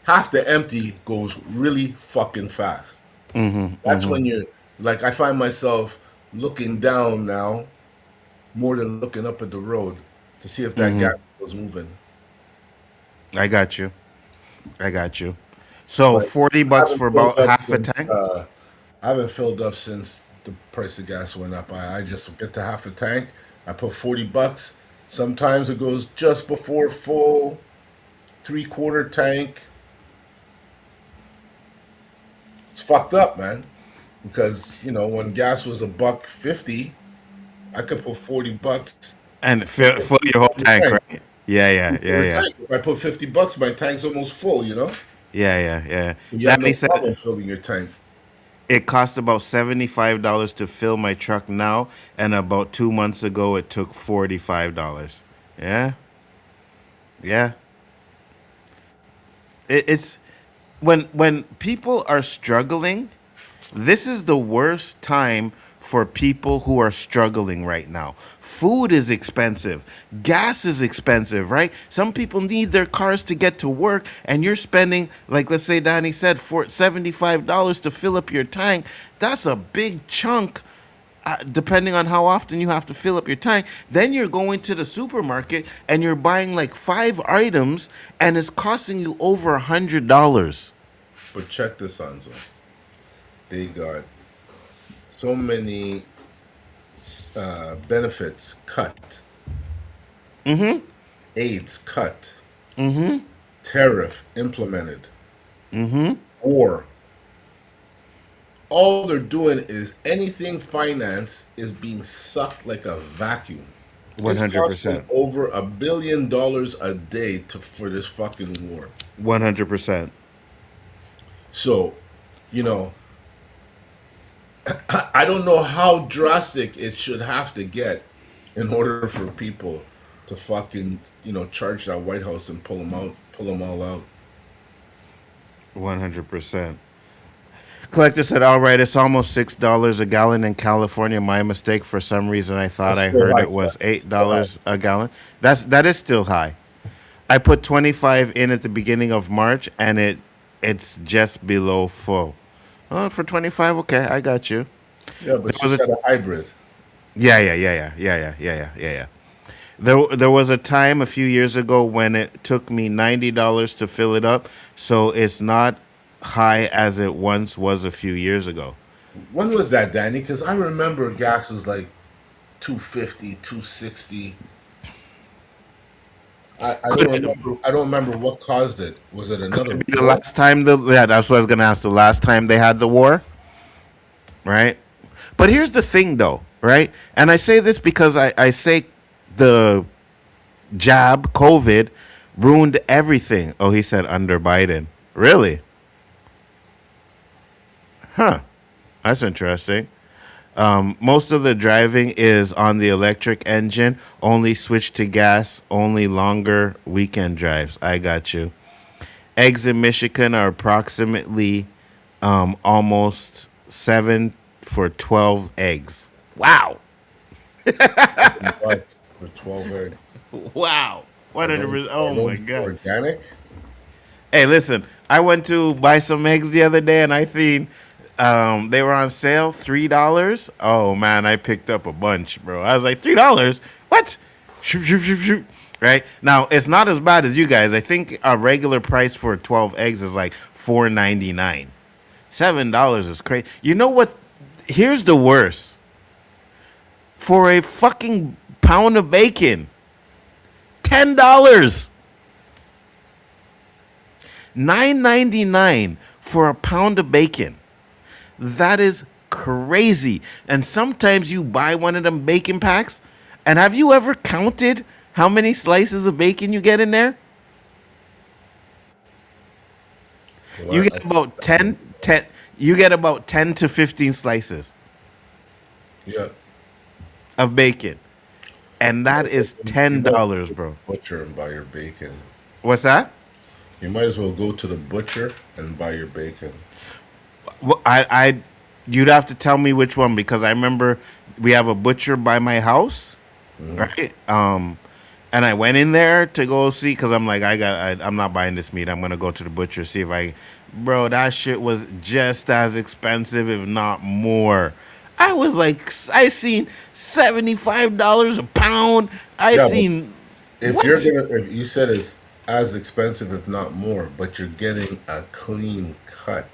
Half to empty goes really fucking fast. That's when you're like, I find myself looking down now more than looking up at the road to see if that gas was moving. I got you. I got you. So But I $40 haven't for about filled up half a since, tank. I haven't filled up since the price of gas went up. I just get to half a tank. I put $40. Sometimes it goes just before full, 3/4 tank. It's fucked up, man. Because when gas was $1.50, I could put $40. And fill your whole tank, Tank. right? Yeah. Tank. If I put $50, my tank's almost full. Yeah. You have no Danny said problem filling your tank. it costs about $75 to fill my truck now, and about 2 months ago it took $45. Yeah. It's when people are struggling, this is the worst time for people who are struggling right now. Food is expensive. Gas is expensive, right? Some people need their cars to get to work, and you're spending, like let's say Danny said, for $75 to fill up your tank. That's a big chunk, depending on how often you have to fill up your tank. Then you're going to the supermarket and you're buying like 5 items, and it's costing you over $100. But check this, Anzo. They got so many benefits cut. AIDS cut. Tariff implemented. Or all they're doing is anything finance is being sucked like a vacuum. It's 100%. costing over $1 billion a day for this fucking war. 100%. So, I don't know how drastic it should have to get in order for people to fucking, charge that White House and pull them all out. 100%. Collector said, all right, it's almost $6 a gallon in California. My mistake. For some reason, I thought That's I still heard high, it was Fred. $8 a gallon. That is still high. I put 25 in at the beginning of March, and it's just below full. Oh, for 25, okay, I got you. Yeah, but she's got a hybrid. Yeah. There was a time a few years ago when it took me $90 to fill it up, so it's not high as it once was a few years ago. When was that, Danny? Because I remember gas was like $2.50, $2.60. I don't remember what caused it. Was it another Could be the war? last time that's what I was gonna ask. The last time they had the war, right? But here's the thing, though, right? And I say this because I say the jab, COVID, ruined everything. Oh, he said under Biden. Really? Huh. That's interesting. Most of the driving is on the electric engine. Only switch to gas. Only longer weekend drives. I got you. Eggs in Michigan are approximately almost 7 for 12 eggs. Wow. But for 12 eggs. Wow. Are those, Oh are my those God. organic? Hey, listen, I went to buy some eggs the other day and I seen they were on sale, $3. Oh man, I picked up a bunch, bro. I was like, $3? What? Shoot, shoot, shoot, shoot. Right? Now, it's not as bad as you guys. I think a regular price for 12 eggs is like $4.99. $7 is crazy. You know what? Here's the worst. For a fucking pound of bacon, $10. $9.99 for a pound of bacon. That is crazy. And sometimes you buy one of them bacon packs, and have you ever counted how many slices of bacon you get in there? Well, You get about 10. You get about 10 to 15 slices yeah. of bacon. And that is $10, bro. Butcher and buy your bacon. What's that? You might as well go to the butcher and buy your bacon. Well, you'd have to tell me which one because I remember we have a butcher by my house, right? And I went in there to go see because I'm like, I'm not buying this meat. I'm gonna go to the butcher see if bro, that shit was just as expensive, if not more. I was like, I seen $75 a pound. Yeah, Seen. If What? if you said it's as expensive, if not more, but you're getting a clean cut.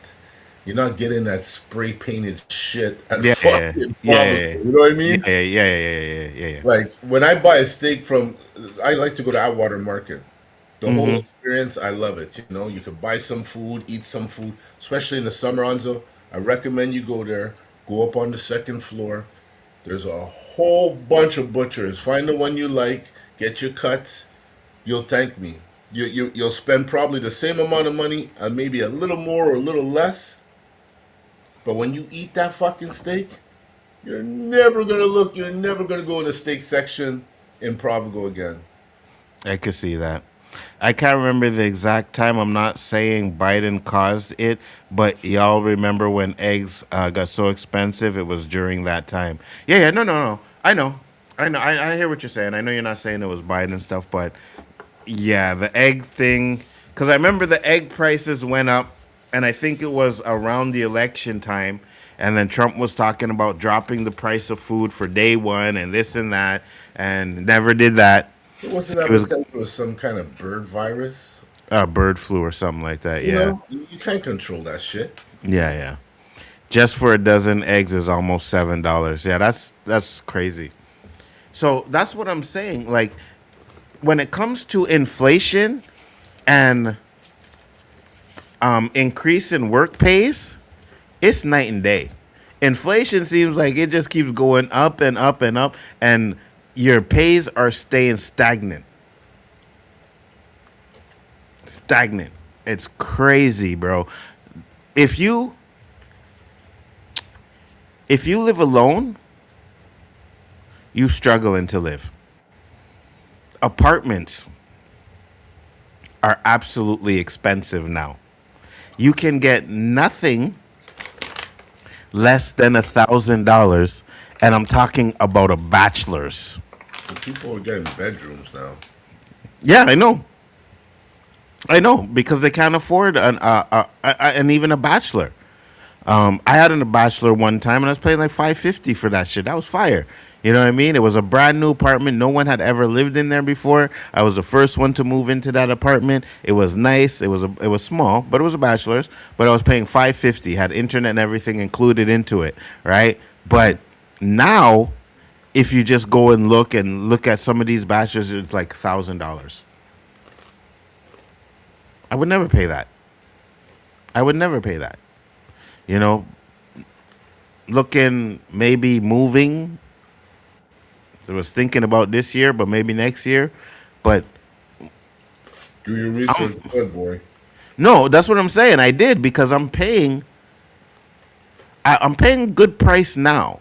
You're not getting that spray painted shit at Yeah, fucking yeah, Publix. You know what I mean? yeah. Like when I buy a steak from, I like to go to Atwater Market. The whole experience, I love it. You know, you can buy some food, eat some food, especially in the summer, Anzo. I recommend you go there. Go up on the second floor. There's a whole bunch of butchers. Find the one you like. Get your cuts. You'll thank me. You'll spend probably the same amount of money, maybe a little more or a little less. But when you eat that fucking steak, you're never gonna go in the steak section in Provigo again. I could see that. I can't remember the exact time. I'm not saying Biden caused it, but y'all remember when eggs got so expensive? It was during that time. Yeah, no. I know. I hear what you're saying. I know you're not saying it was Biden stuff, but yeah, the egg thing. Because I remember the egg prices went up, and I think it was around the election time. And then Trump was talking about dropping the price of food for day one and this and that, and never did that. Wasn't that because it was some kind of bird virus? Bird flu or something like that. You Yeah. know, you can't control that shit. Yeah. Just for a dozen eggs is almost $7. Yeah, that's crazy. So that's what I'm saying. Like when it comes to inflation and increase in work pays, it's night and day. Inflation seems like it just keeps going up and up and up, and your pays are staying stagnant. Stagnant. It's crazy, bro. If you live alone, you struggling to live. Apartments are absolutely expensive now. You can get nothing less than $1,000, and I'm talking about a bachelor's. So people are getting bedrooms now. Yeah, I know because they can't afford an even a bachelor. I had a bachelor one time, and I was paying like $550 for that shit. That was fire. You know what I mean? It was a brand new apartment. No one had ever lived in there before. I was the first one to move into that apartment. It was nice. It was small, but it was a bachelor's. But I was paying $550. Had internet and everything included into it, right? But now, if you just go and look at some of these bachelors, it's like $1,000. I would never pay that. You know, looking maybe moving. I was thinking about this year, but maybe next year. But Do your research, good boy. no, that's what I'm saying. I did because I'm paying good price now.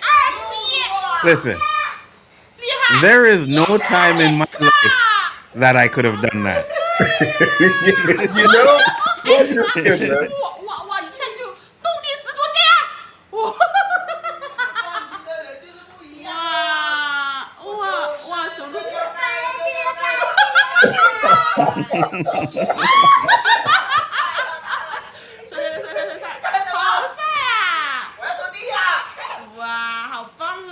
Listen, 厉害！ there is no time in my life that I could have done that. You know? That's just good, man. 哇！一看就动力十足加！哇！走路。好帅啊！我要拖地呀！哇，好棒哦！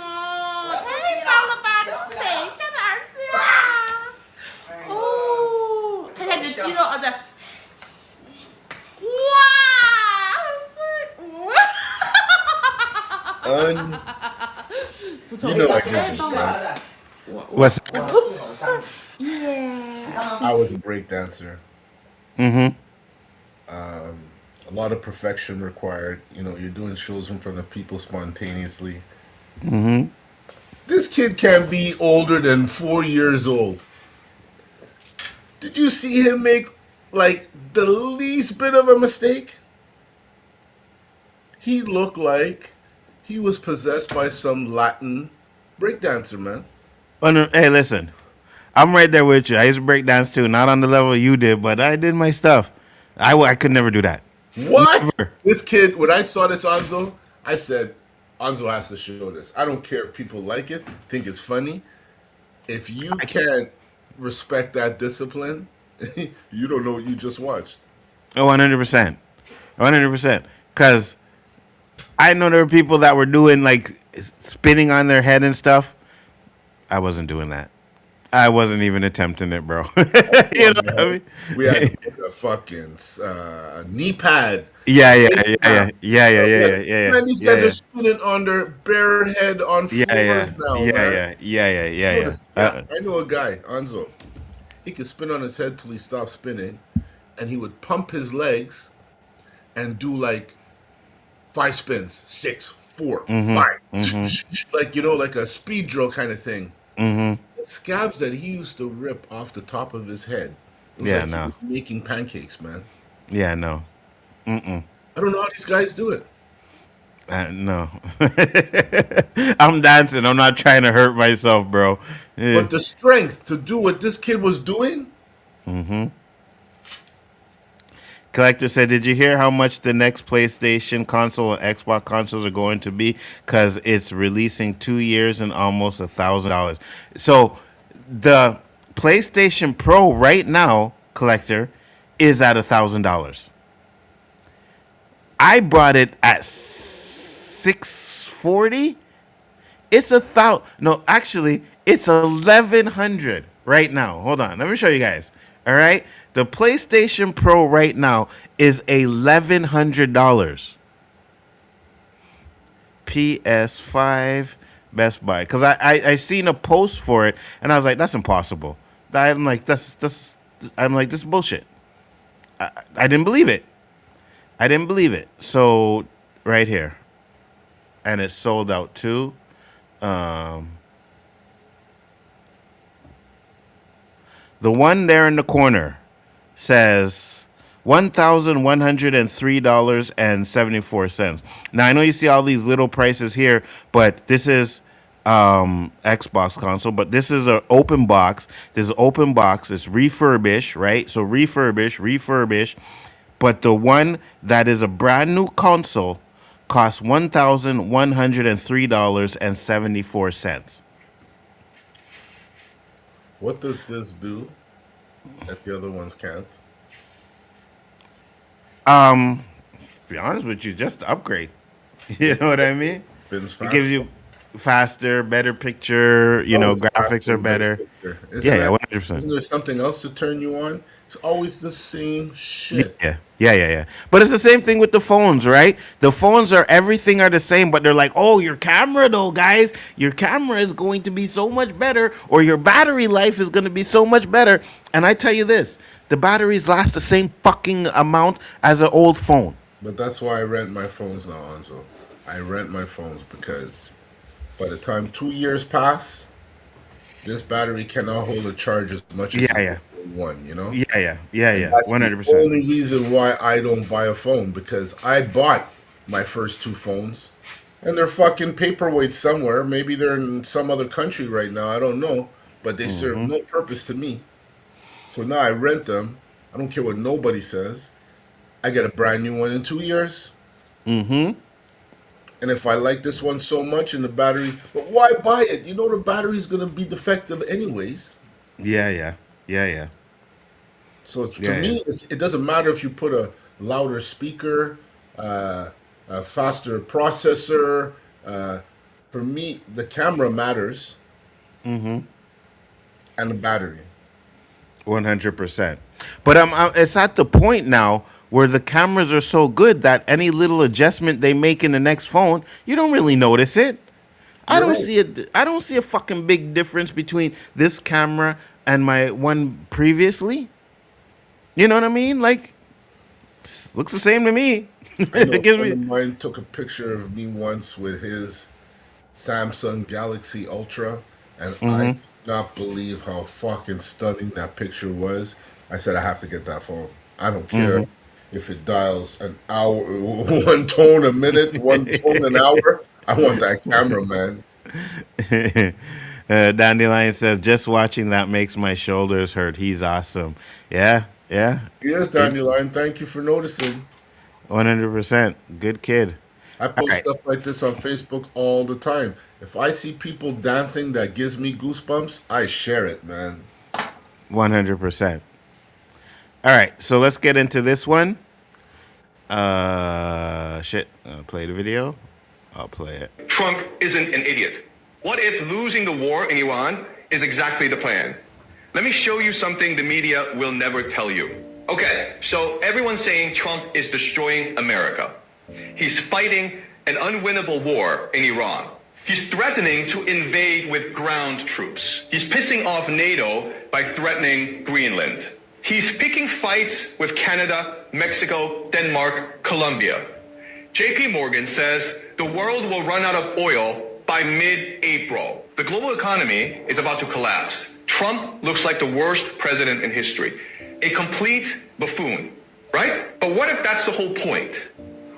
太棒了吧！这是谁家的儿子呀？哦，看一下你的肌肉啊，对。哇，好帅！不错， You know I 太 can 棒了！ What's I was a break dancer. mm-hmm. A lot of perfection required. You know, you're doing shows in front of people spontaneously. Mm-hmm. This kid can't be older than 4 years old. Did you see him make like the least bit of a mistake? He looked like he was possessed by some Latin breakdancer, man. Oh, no, hey, listen. I'm right there with you. I used to break dance too. Not on the level you did, but I did my stuff. I could never do that. What? Never. This kid, when I saw this Anzo, I said, Anzo has to show this. I don't care if people like it, think it's funny. If you can't respect that discipline, you don't know what you just watched. Oh, 100%. 100%. Because I know there were people that were doing like spinning on their head and stuff. I wasn't doing that. I wasn't even attempting it, bro. You know what I mean? We had a fucking knee pad. Yeah. Man, these guys are spinning on their bare head on floors now. Yeah. I know a guy, Anzo. He could spin on his head till he stopped spinning, and he would pump his legs and do like 5 spins, 6, 4, 5, like like a speed drill kind of thing. Mm-hmm. The scabs that he used to rip off the top of his head. It was Yeah, like he no. was making pancakes, man. Yeah, no. I don't know how these guys do it. No. I'm dancing. I'm not trying to hurt myself, bro. Yeah. But the strength to do what this kid was doing, Collector said, "Did you hear how much the next PlayStation console and Xbox consoles are going to be? Because it's releasing 2 years and almost $1,000." So the PlayStation Pro right now, Collector, is at $1,000. I bought it at 640. It's No, actually, it's 1,100 right now. Hold on, let me show you guys. All right, the PlayStation Pro right now is $1,100. PS5 Best Buy, because I seen a post for it and I was like, that's impossible. I'm like, this is bullshit. I didn't believe it. I didn't believe it. So right here, and it's sold out too. The one there in the corner says $1,103.74. Now I know you see all these little prices here, but this is Xbox console, but this is an open box. This is open box. It's refurbished, right? So refurbish. But the one that is a brand new console costs $1,103.74. What does this do that the other ones can't? To be honest with you, just upgrade. You know what I mean? Spins It gives you faster, better picture. Graphics are better. Yeah, 100%. Isn't there something else to turn you on? It's always the same shit. Yeah. But it's the same thing with the phones, right? The phones everything are the same, but they're like, oh, your camera though, guys, your camera is going to be so much better, or your battery life is going to be so much better. And I tell you this, the batteries last the same fucking amount as an old phone. But that's why I rent my phones now, Nzo. I rent my phones because by the time 2 years pass, this battery cannot hold a charge as much as one, you know? Yeah. That's 100%. the only reason why I don't buy a phone, because I bought my first two phones and they're fucking paperweights somewhere. Maybe they're in some other country right now. I don't know. But they serve no purpose to me. So now I rent them. I don't care what nobody says. I get a brand new one in 2 years. And if I like this one so much and the battery, but why buy it? You know the battery's going to be defective anyways. Yeah. So to me, it doesn't matter if you put a louder speaker, a faster processor. For me, the camera matters. And the battery. 100%. But it's at the point now where the cameras are so good that any little adjustment they make in the next phone, you don't really notice it. I don't see a fucking big difference between this camera and my one previously. You know what I mean? Like, looks the same to me. I know a friend of mine took a picture of me once with his Samsung Galaxy Ultra, and I could not believe how fucking stunning that picture was. I said, I have to get that phone. I don't care if it dials an hour, one tone a minute, one tone an hour. I want that camera, man. Dandelion says, just watching that makes my shoulders hurt. He's awesome. Yeah. Yes, Dandelion. Thank you for noticing. 100%. Good kid. I post stuff like this on Facebook all the time. If I see people dancing that gives me goosebumps, I share it, man. 100%. All right, so let's get into this one. I'll play the video. I'll play it. Trump isn't an idiot. What if losing the war in Iran is exactly the plan? Let me show you something the media will never tell you. Okay, so everyone's saying Trump is destroying America. He's fighting an unwinnable war in Iran. He's threatening to invade with ground troops. He's pissing off NATO by threatening Greenland. He's picking fights with Canada, Mexico, Denmark, Colombia. JP Morgan says the world will run out of oil by mid-April. The global economy is about to collapse. Trump looks like the worst president in history. A complete buffoon, right? But what if that's the whole point?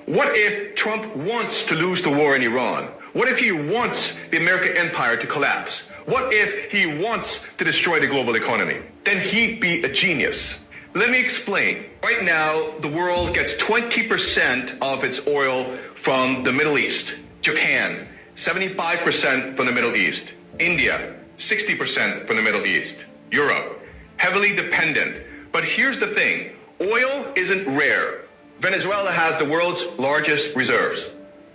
What if Trump wants to lose the war in Iran? What if he wants the American empire to collapse? What if he wants to destroy the global economy? Then he'd be a genius. Let me explain. Right now, the world gets 20% of its oil from the Middle East. Japan, 75% from the Middle East. India, 60% from the Middle East. Europe, heavily dependent. But here's the thing. Oil isn't rare. Venezuela has the world's largest reserves.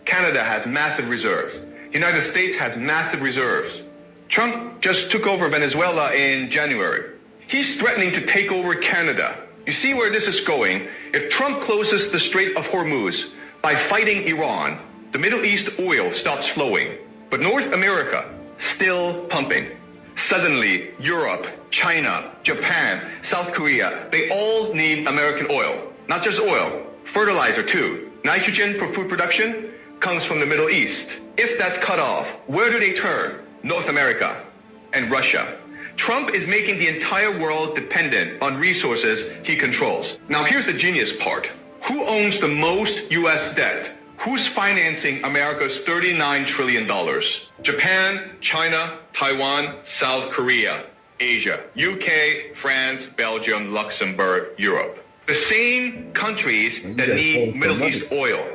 Canada has massive reserves. United States has massive reserves. Trump just took over Venezuela in January. He's threatening to take over Canada. You see where this is going? If Trump closes the Strait of Hormuz by fighting Iran, the Middle East oil stops flowing. But North America, still pumping. Suddenly, Europe, China, Japan, South Korea, they all need American oil. Not just oil, fertilizer too. Nitrogen for food production comes from the Middle East. If that's cut off, where do they turn? North America and Russia. Trump is making the entire world dependent on resources he controls. Now here's the genius part. Who owns the most US debt? Who's financing America's $39 trillion? Japan, China, Taiwan, South Korea, Asia, UK, France, Belgium, Luxembourg, Europe. The same countries that need Middle East oil.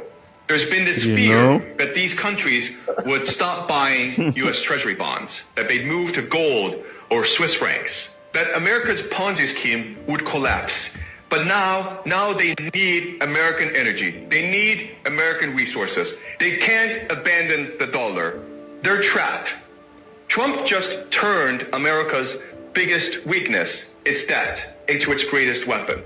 There's been this fear that these countries would stop buying US Treasury bonds, that they'd move to gold or Swiss francs, that America's Ponzi scheme would collapse. But now they need American energy. They need American resources. They can't abandon the dollar. They're trapped. Trump just turned America's biggest weakness, its debt, into its greatest weapon.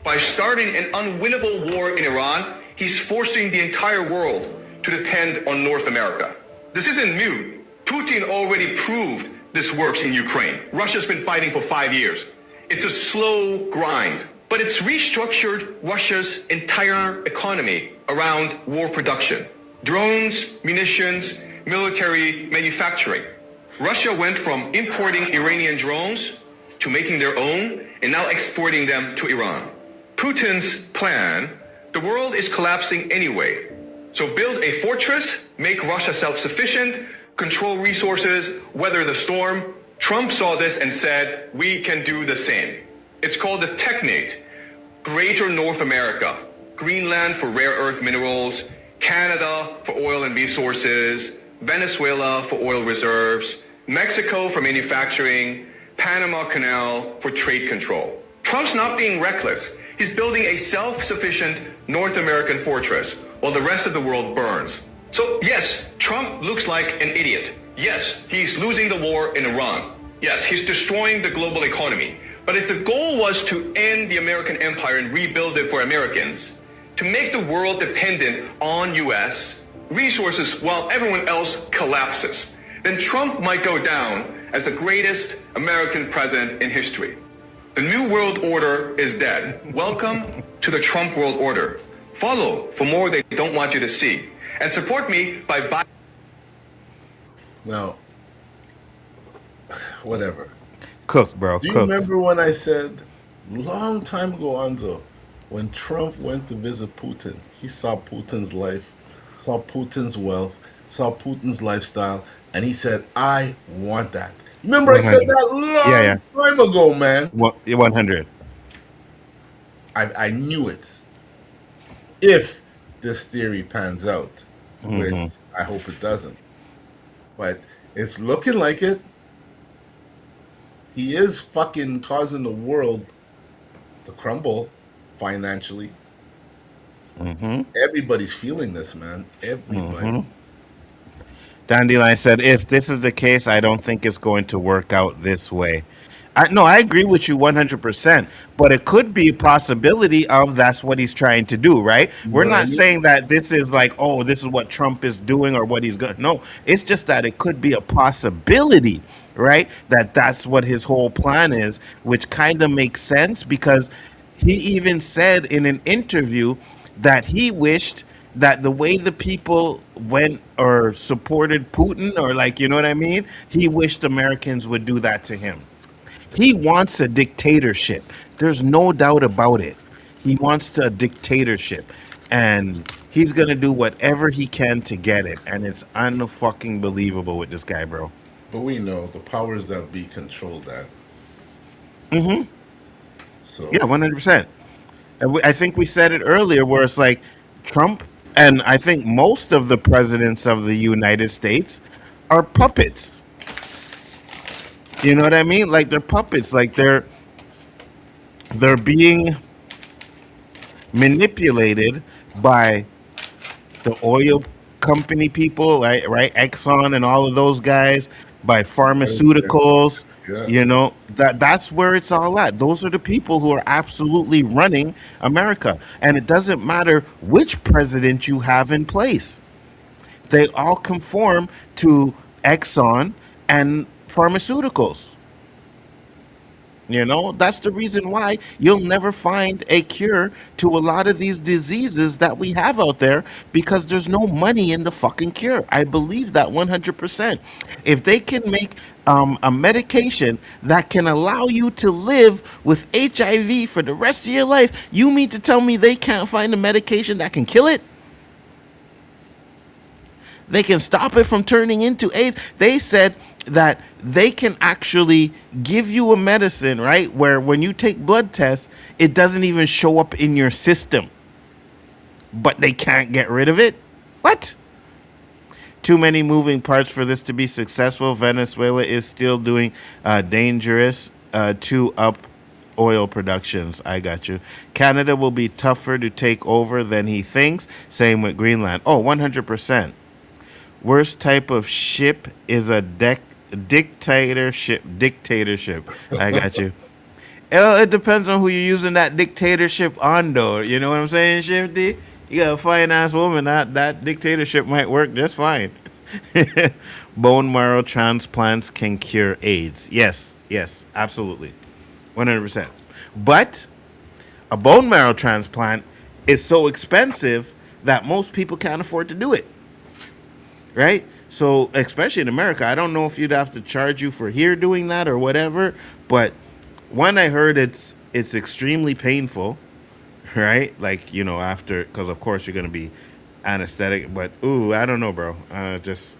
By starting an unwinnable war in Iran, he's forcing the entire world to depend on North America. This isn't new. Putin already proved this works in Ukraine. Russia's been fighting for 5 years. It's a slow grind, but it's restructured Russia's entire economy around war production. Drones, munitions, military manufacturing. Russia went from importing Iranian drones to making their own and now exporting them to Iran. Putin's plan, the world is collapsing anyway. So build a fortress, make Russia self-sufficient, control resources, weather the storm. Trump saw this and said, we can do the same. It's called the Technate, Greater North America, Greenland for rare earth minerals, Canada for oil and resources, Venezuela for oil reserves, Mexico for manufacturing, Panama Canal for trade control. Trump's not being reckless. He's building a self-sufficient North American fortress while the rest of the world burns. So yes, Trump looks like an idiot. Yes, he's losing the war in Iran. Yes, he's destroying the global economy. But if the goal was to end the American empire and rebuild it for Americans, to make the world dependent on US resources while everyone else collapses, then Trump might go down as the greatest American president in history. The new world order is dead. Welcome to the Trump world order. Follow for more they don't want you to see. And support me by buying. Now, whatever. Cook, bro. Do you Cook. remember when I said, long time ago, Nzo, when Trump went to visit Putin, he saw Putin's life, saw Putin's wealth, saw Putin's lifestyle, and he said, I want that. Remember I said 100. that long time ago, man. 100. I knew it. If this theory pans out, which I hope it doesn't. But it's looking like it. He is fucking causing the world to crumble financially. Everybody's feeling this, man. Everybody. Dandelion said, if this is the case, I don't think it's going to work out this way. No, I agree with you 100%, but it could be a possibility of that's what he's trying to do, right? We're not saying that this is like, oh, this is what Trump is doing or what he's going to. No, it's just that it could be a possibility, right? That's what his whole plan is, which kind of makes sense because he even said in an interview that he wished that the way the people went or supported Putin or like, you know what I mean? He wished Americans would do that to him. He wants a dictatorship. There's no doubt about it. He wants a dictatorship. And he's going to do whatever he can to get it. And it's unfucking believable with this guy, bro. But we know the powers that be control that. Yeah, So 100%. I think we said it earlier, where it's like Trump and I think most of the presidents of the United States are puppets. You know what I mean? Like they're puppets. Like they're being manipulated by the oil company people, right? Right, Exxon and all of those guys, by pharmaceuticals. yeah, You know that's where it's all at. Those are the people who are absolutely running America, and it doesn't matter which president you have in place. They all conform to Exxon and pharmaceuticals. You know, that's the reason why you'll never find a cure to a lot of these diseases that we have out there, because there's no money in the fucking cure. I believe that 100%. If they can make a medication that can allow you to live with HIV for the rest of your life, you mean to tell me they can't find a medication that can kill it? They can stop it from turning into AIDS. They said that they can actually give you a medicine, right? Where when you take blood tests, it doesn't even show up in your system, but they can't get rid of it. What? Too many moving parts for this to be successful. Venezuela is still doing dangerous to up oil productions. I got you. Canada will be tougher to take over than he thinks. Same with Greenland. Oh, 100%. Worst type of ship is a dictatorship. Dictatorship. I got you. It depends on who you're using that dictatorship on, though. You know what I'm saying, Shifty? You got a fine ass woman. That dictatorship might work just fine. Bone marrow transplants can cure AIDS. Yes, absolutely. 100%. But a bone marrow transplant is so expensive that most people can't afford to do it. Right? So, especially in America, I don't know if you'd have to charge you for here doing that or whatever. But one, I heard it's extremely painful, right? Like, you know, after, because of course you're going to be anesthetic. But, ooh, I don't know, bro. Just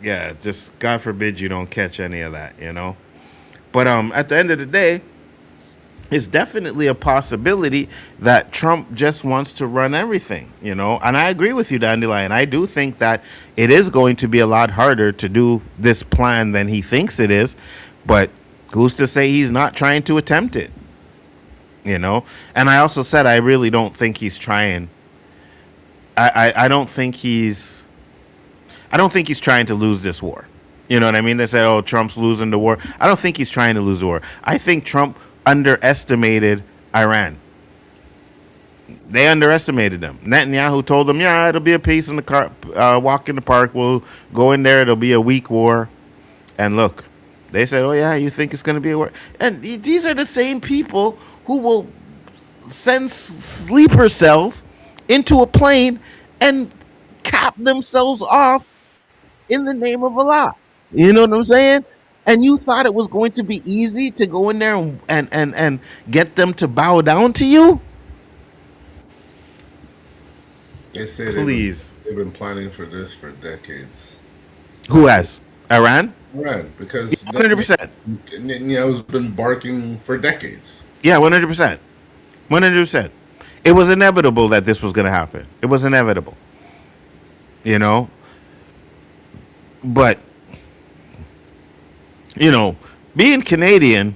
God forbid you don't catch any of that, you know? But at the end of the day, it's definitely a possibility that Trump just wants to run everything, you know? And I agree with you, Dandelion. I do think that it is going to be a lot harder to do this plan than he thinks it is. But who's to say he's not trying to attempt it, you know? And I also said I really don't think he's trying. I don't think he's trying to lose this war. You know what I mean? They say, oh, Trump's losing the war. I don't think he's trying to lose the war. I think Trump underestimated Iran. They underestimated them. Netanyahu told them, yeah, it'll be a peace in the car, walk in the park. We'll go in there. It'll be a weak war. And look, they said, oh, yeah, you think it's going to be a war? And these are the same people who will send sleeper cells into a plane and cap themselves off in the name of Allah. You know what I'm saying? And you thought it was going to be easy to go in there and get them to bow down to you? they say Please. they've been planning for this for decades. Who has? Iran? Right, because 100%. Netanyahu's been barking for decades. Yeah, 100%. 100%. It was inevitable that this was going to happen. It was inevitable. You know? But, you know, being Canadian,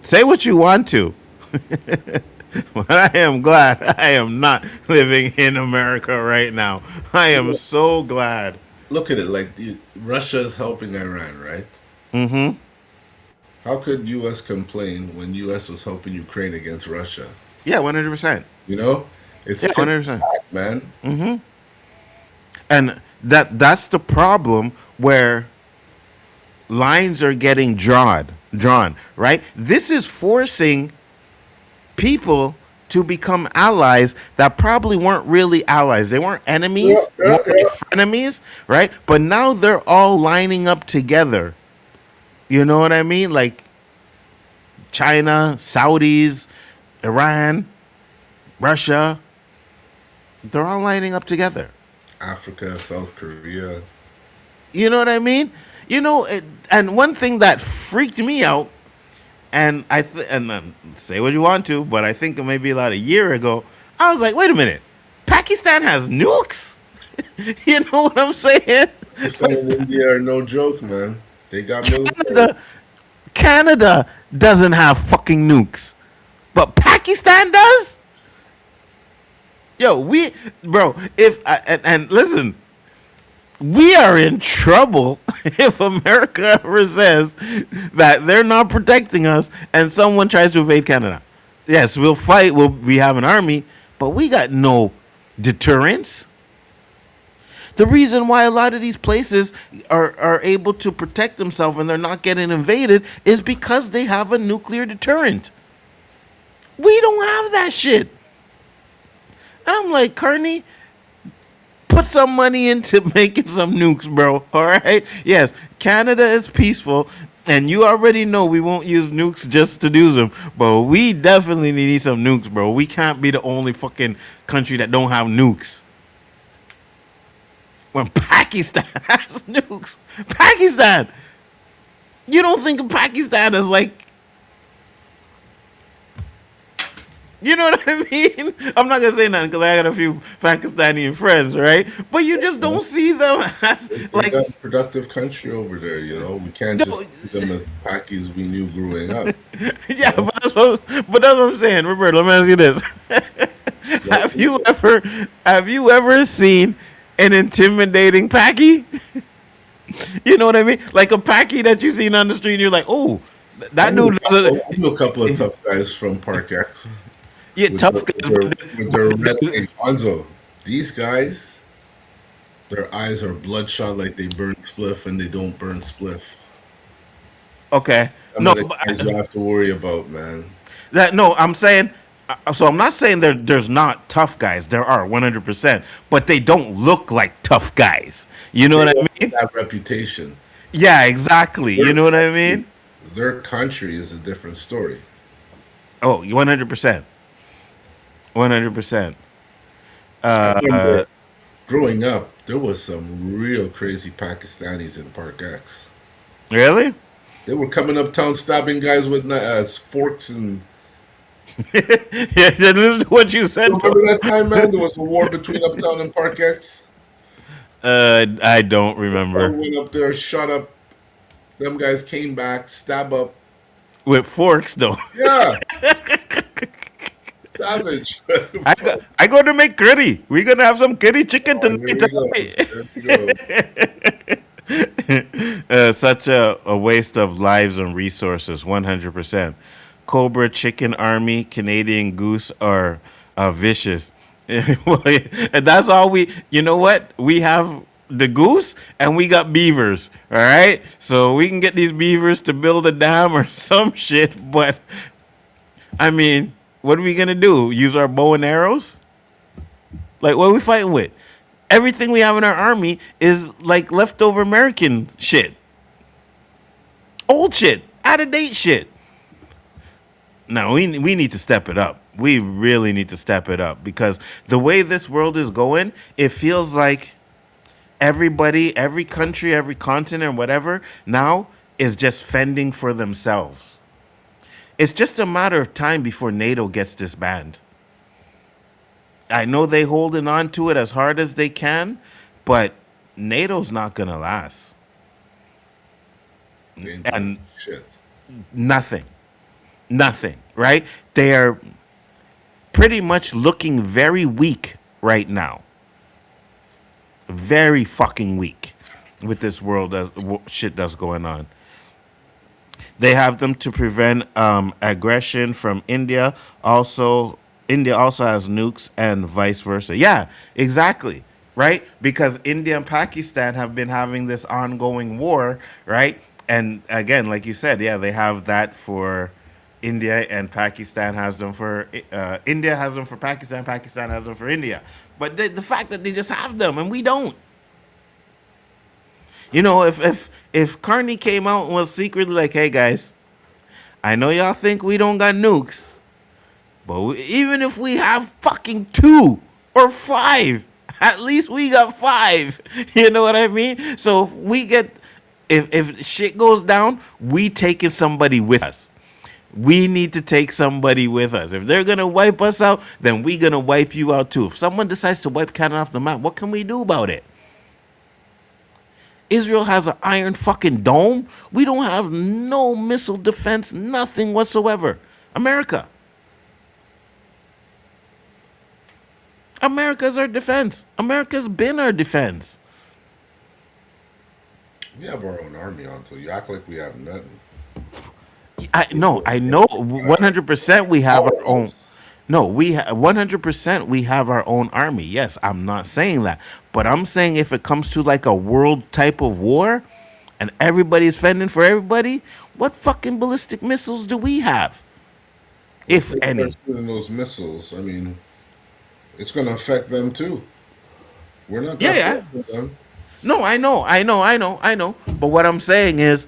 say what you want to. But I am glad I am not living in America right now. I am so glad. Look at it, like Russia's helping Iran, right? Mm-hmm. How could U.S. complain when U.S. was helping Ukraine against Russia? Yeah, 100%. You know, it's Yeah, tit 100%. for tat, man. Mm-hmm. And that's the problem, where lines are getting drawn, right? This is forcing people to become allies that probably weren't really allies. They weren't enemies, weren't like frenemies, right? But now they're all lining up together. You know what I mean? Like China, Saudis, Iran, Russia. They're all lining up together. Africa, South Korea. You know what I mean? You know, and one thing that freaked me out And say what you want to, but I think maybe about a year ago, I was like, wait a minute, Pakistan has nukes? You know what I'm saying? Pakistan and India are no joke, man. They got military. Canada doesn't have fucking nukes, but Pakistan does. Yo, and listen, we are in trouble if America ever says that they're not protecting us and someone tries to invade Canada. Yes, we'll fight. We have an army, but we got no deterrence. The reason why a lot of these places are able to protect themselves and they're not getting invaded is because they have a nuclear deterrent. We don't have that shit. And I'm like, Kearney, put some money into making some nukes, bro. All right? Yes, Canada is peaceful, and you already know we won't use nukes just to do them, but we definitely need some nukes, bro. We can't be the only fucking country that don't have nukes. When Pakistan has nukes. Pakistan! You don't think of Pakistan as like... You know what I mean? I'm not going to say nothing because I got a few Pakistani friends, right? But you just don't see them as like... got a productive country over there, you know? We can't just see them as Pakis we knew growing up. Yeah, you know? but that's what I'm saying. Roberto, let me ask you this. Have you ever seen an intimidating Paki? You know what I mean? Like a Paki that you seen on the street and you're like, oh, that dude doesn't... I know a couple of tough guys from Park X. Yeah, tough guys. With their red thing. Anzo, these guys, their eyes are bloodshot like they burn spliff and they don't burn spliff. Okay. Some of the guys you have to worry about, man. I'm saying... So I'm not saying there's not tough guys. There are 100%, but they don't look like tough guys. You know what I mean? That reputation. Yeah, exactly. You know what I mean? Their country is a different story. Oh, 100%. 100%. Growing up, there was some real crazy Pakistanis in Park X. Really? They were coming uptown stabbing guys with forks and... Yeah, listen to what you said. Remember that time, man? There was a war between Uptown and Park X. I don't remember. I went up there, shot up. Them guys came back, stab up with forks, though. Yeah, savage. I go to make curry. We're gonna have some curry chicken tonight. Such a waste of lives and resources. 100%. Cobra Chicken Army, Canadian Goose are vicious. And that's all you know what? We have the goose and we got beavers. All right. So we can get these beavers to build a dam or some shit. But I mean, what are we going to do? Use our bow and arrows? Like, what are we fighting with? Everything we have in our army is like leftover American shit. Old shit. Out of date shit. No, we need to step it up. We really need to step it up because the way this world is going, it feels like everybody, every country, every continent, whatever, now is just fending for themselves. It's just a matter of time before NATO gets disbanded. I know they're holding on to it as hard as they can, but NATO's not going to last. And shit. Nothing, right? They are pretty much looking very weak right now. Very fucking weak with this world shit that's going on. They have them to prevent aggression from India. Also, India also has nukes and vice versa. Yeah, exactly. Right? Because India and Pakistan have been having this ongoing war, right? And again, like you said, yeah, they have that for India, and Pakistan has them for India has them for Pakistan. Pakistan has them for India. But the fact that they just have them and we don't. You know, if Carney came out and was secretly like, "Hey guys, I know y'all think we don't got nukes, but even if we have fucking 2 or 5, at least we got 5." You know what I mean? So if we get if shit goes down, we taking somebody with us. We need to take somebody with us. If they're gonna wipe us out, then we gonna wipe you out too. If someone decides to wipe Canada off the map, what can we do about it? Israel has an iron fucking dome. We don't have no missile defense, nothing whatsoever. America's our defense. America's been our defense. We have our own army, until you act like we have nothing. I know 100% we have our own. No, 100% we have our own army. Yes, I'm not saying that, but I'm saying if it comes to like a world type of war, and everybody's fending for everybody, what fucking ballistic missiles do we have, if If any? they're shooting those missiles, I mean, it's going to affect them too. We're not Yeah, going to yeah. fight with them. No, I know. But what I'm saying is,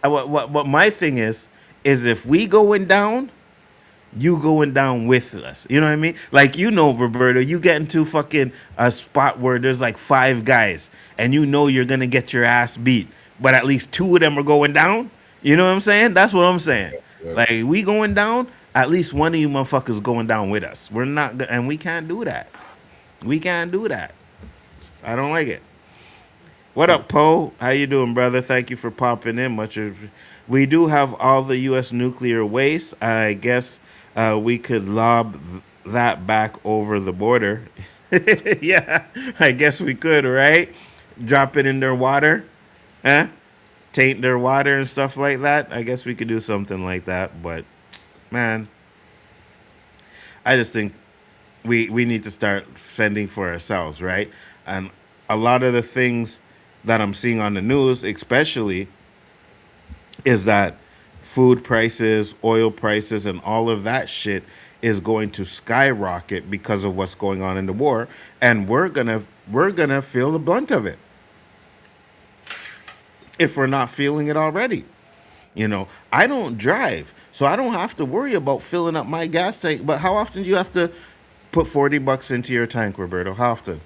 what my thing is if we going down, you going down with us. You know what I mean? Like, you know, Roberto, you get into fucking a spot where there's like 5 guys and you know you're going to get your ass beat, but at least 2 of them are going down. You know what I'm saying? That's what I'm saying. Yeah. Like, we going down, at least one of you motherfuckers going down with us. We're not, and we can't do that. We can't do that. I don't like it. What up, Poe? How you doing, brother? Thank you for popping in. We do have all the U.S. nuclear waste. I guess we could lob that back over the border. Yeah, I guess we could, right? Drop it in their water, huh? Taint their water and stuff like that. I guess we could do something like that. But, man, I just think we need to start fending for ourselves, right? And a lot of the things that I'm seeing on the news, especially, is that food prices, oil prices, and all of that shit is going to skyrocket because of what's going on in the war, and we're gonna feel the brunt of it if we're not feeling it already. You know, I don't drive, so I don't have to worry about filling up my gas tank. But how often do you have to put $40 into your tank, Roberto? How often?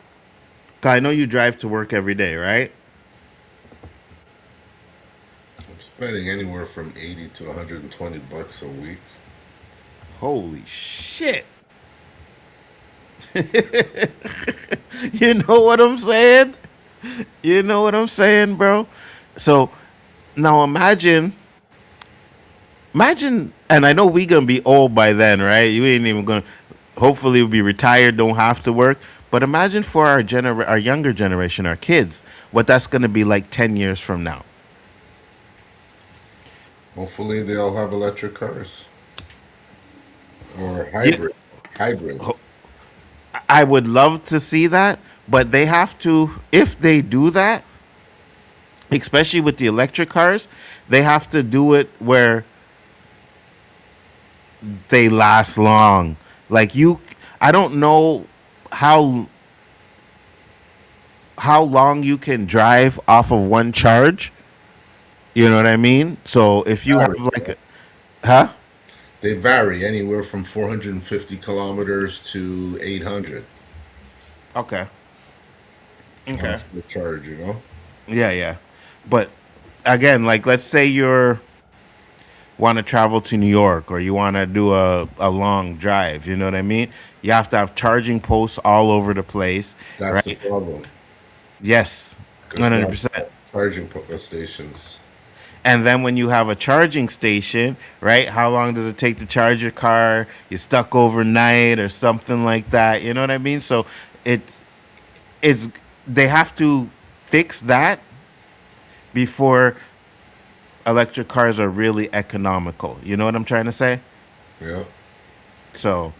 'Cause I know you drive to work every day, right? I'm spending anywhere from 80 to 120 bucks a week. Holy shit. You know what I'm saying? You know what I'm saying, bro? So now imagine, and I know we gonna be old by then, right? You ain't even gonna, hopefully we'll be retired, don't have to work. But imagine for our younger generation, our kids, what that's gonna be like 10 years from now. Hopefully they all have electric cars. Or hybrid. Hybrid. I would love to see that, but they have to, if they do that, especially with the electric cars, they have to do it where they last long. Like I don't know how long you can drive off of one charge. You know what I mean? So if you have like huh? They vary anywhere from 450 kilometers to 800. Okay. Okay. The charge, you know? Yeah. But again, like let's say you're want to travel to New York or you want to do a long drive, you know what I mean? You have to have charging posts all over the place. That's right? the problem. Yes. 100%. Charging stations. And then when you have a charging station, right? How long does it take to charge your car? You're stuck overnight or something like that. You know what I mean? So it's they have to fix that before electric cars are really economical. You know what I'm trying to say? Yeah. So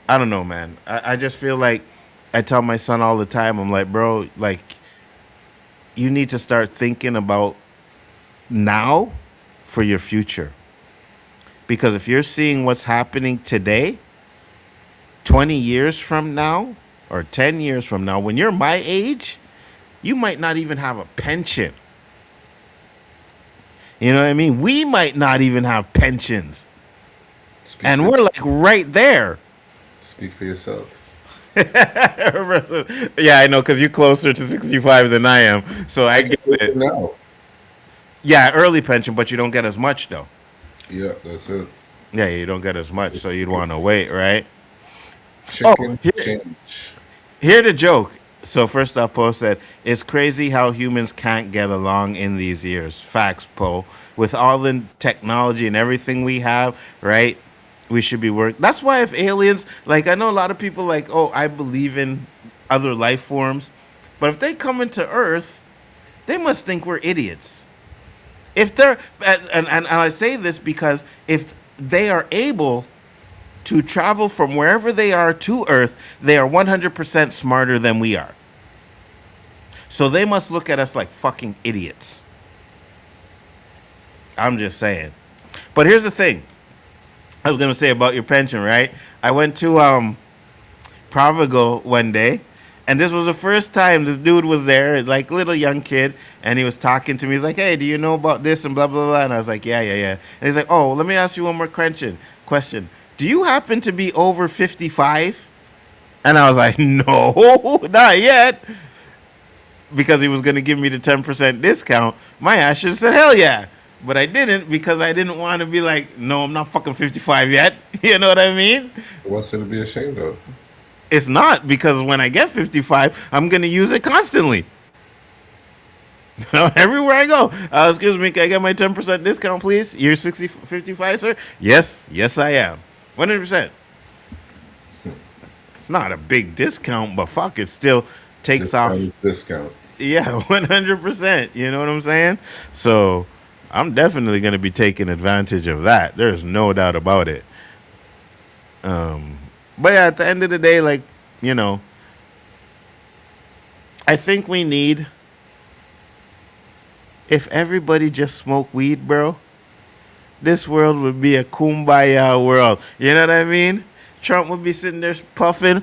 I don't know, man. I just feel like I tell my son all the time, I'm like, bro, like you need to start thinking about now for your future. Because if you're seeing what's happening today, 20 years from now or 10 years from now, when you're my age, you might not even have a pension. You know what I mean? We might not even have pensions. And we're like right there. Speak for yourself. Yeah, I know, because you're closer to 65 than I am. So I get it. No. Yeah, early pension, but you don't get as much, though. Yeah, that's it. Yeah, you don't get as much, so you'd want to wait, right? Oh, Chicken change. here the joke. So first up, Poe said, "It's crazy how humans can't get along in these years." Facts, Poe. With all the technology and everything we have, right? We should be work. That's why if aliens, like I know a lot of people like, oh, I believe in other life forms, but if they come into Earth, they must think we're idiots. If they're, and I say this because if they are able to travel from wherever they are to Earth, they are 100% smarter than we are. So they must look at us like fucking idiots. I'm just saying. But here's the thing. I was going to say about your pension, right? I went to Provigo one day, and this was the first time this dude was there, like little young kid, and he was talking to me. He's like, "Hey, do you know about this?" and blah, blah, blah. And I was like, yeah. And he's like, "Oh, let me ask you one more question. Do you happen to be over 55? And I was like, "No, not yet." Because he was going to give me the 10% discount. My ass should have said, "Hell yeah." But I didn't because I didn't want to be like, "No, I'm not fucking 55 yet." You know what I mean? What's there to be ashamed of? It's not, because when I get 55, I'm going to use it constantly. Everywhere I go. Excuse me, can I get my 10% discount, please? You're 55, sir? Yes, I am. 100%. It's not a big discount, but fuck, it still takes off. Discount. Yeah, 100%. You know what I'm saying? So I'm definitely going to be taking advantage of that. There's no doubt about it. But yeah, at the end of the day, like, you know, I think we need, if everybody just smoked weed, bro, this world would be a kumbaya world. You know what I mean? Trump would be sitting there puffing.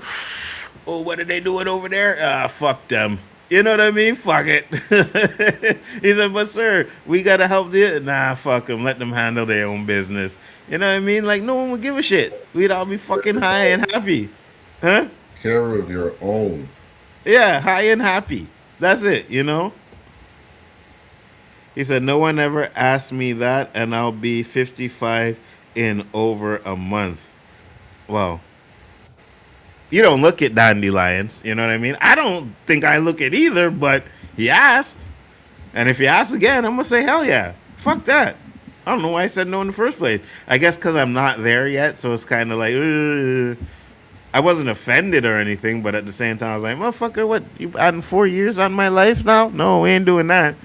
Oh, what are they doing over there? Fuck them. You know what I mean? Fuck it. He said, "But sir, we gotta help them." Nah, fuck them. Let them handle their own business. You know what I mean? Like, no one would give a shit. We'd all be fucking high and happy. Huh? Care of your own. Yeah, high and happy. That's it, you know? He said, "No one ever asked me that, and I'll be 55 in over a month." Well, you don't look at dandelions, you know what I mean? I don't think I look at either, but he asked. And if he asks again, I'm going to say, hell yeah. Fuck that. I don't know why I said no in the first place. I guess because I'm not there yet, so it's kind of like, I wasn't offended or anything, but at the same time, I was like, motherfucker, what, you adding 4 years on my life now? No, we ain't doing that.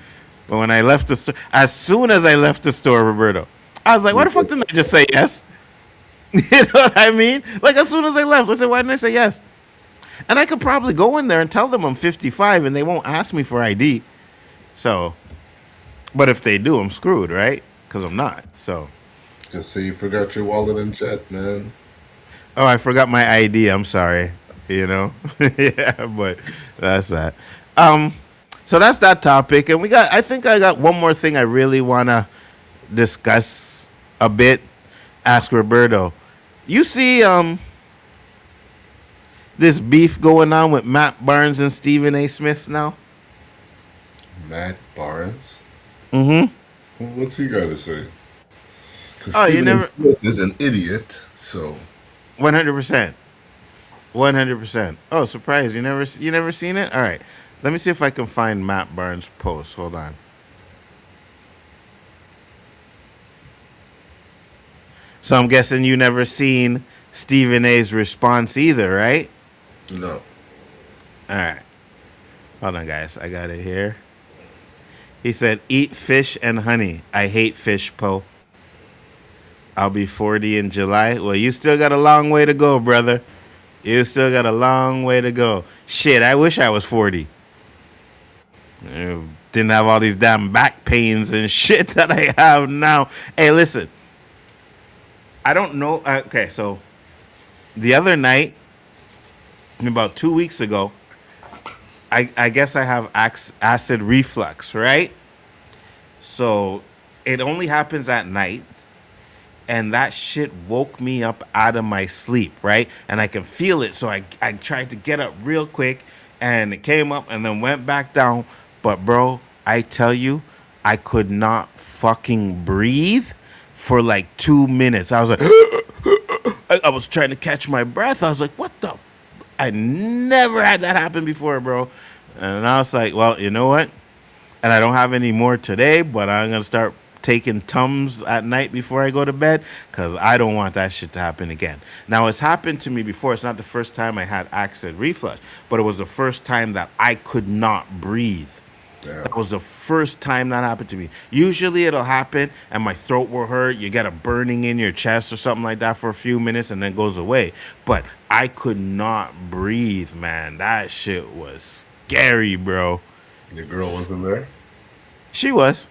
But when I left the store, as soon as I left the store, Roberto, I was like, why the fuck didn't I just say yes? You know what I mean? Like, as soon as I left, I said, why didn't I say yes? And I could probably go in there and tell them I'm 55 and they won't ask me for ID. So, but if they do, I'm screwed, right? Because I'm not, so. Just say you forgot your wallet and jet, man. Oh, I forgot my ID. I'm sorry. You know? Yeah, but that's that. So that's that topic. And I think I got one more thing I really want to discuss a bit. Ask Roberto. You see this beef going on with Matt Barnes and Stephen A. Smith now? Matt Barnes? Mm-hmm. Well, what's he got to say? Because Smith is an idiot, so. 100%. 100%. Oh, surprise. You never seen it? All right. Let me see if I can find Matt Barnes' post. Hold on. So I'm guessing you never seen Stephen A.'s response either, right? No. All right. Hold on, guys. I got it here. He said, "Eat fish and honey. I hate fish, Poe. I'll be 40 in July." Well, you still got a long way to go, brother. You still got a long way to go. Shit, I wish I was 40. Didn't have all these damn back pains and shit that I have now. Hey, listen. I don't know. Okay, so the other night, about 2 weeks ago, I guess I have acid reflux, right? So it only happens at night. And that shit woke me up out of my sleep, right? And I can feel it. So I tried to get up real quick. And it came up and then went back down. But, bro, I tell you, I could not fucking breathe for like 2 minutes. I was like, I was trying to catch my breath. I was like, what the? I never had that happen before, bro. And I was like, well, you know what? And I don't have any more today, but I'm going to start taking Tums at night before I go to bed because I don't want that shit to happen again. Now, it's happened to me before. It's not the first time I had acid reflux, but it was the first time that I could not breathe. Yeah. That was the first time that happened to me. Usually it'll happen and my throat will hurt. You get a burning in your chest or something like that for a few minutes and then it goes away. But I could not breathe, man. That shit was scary, bro. Your girl wasn't there? She was.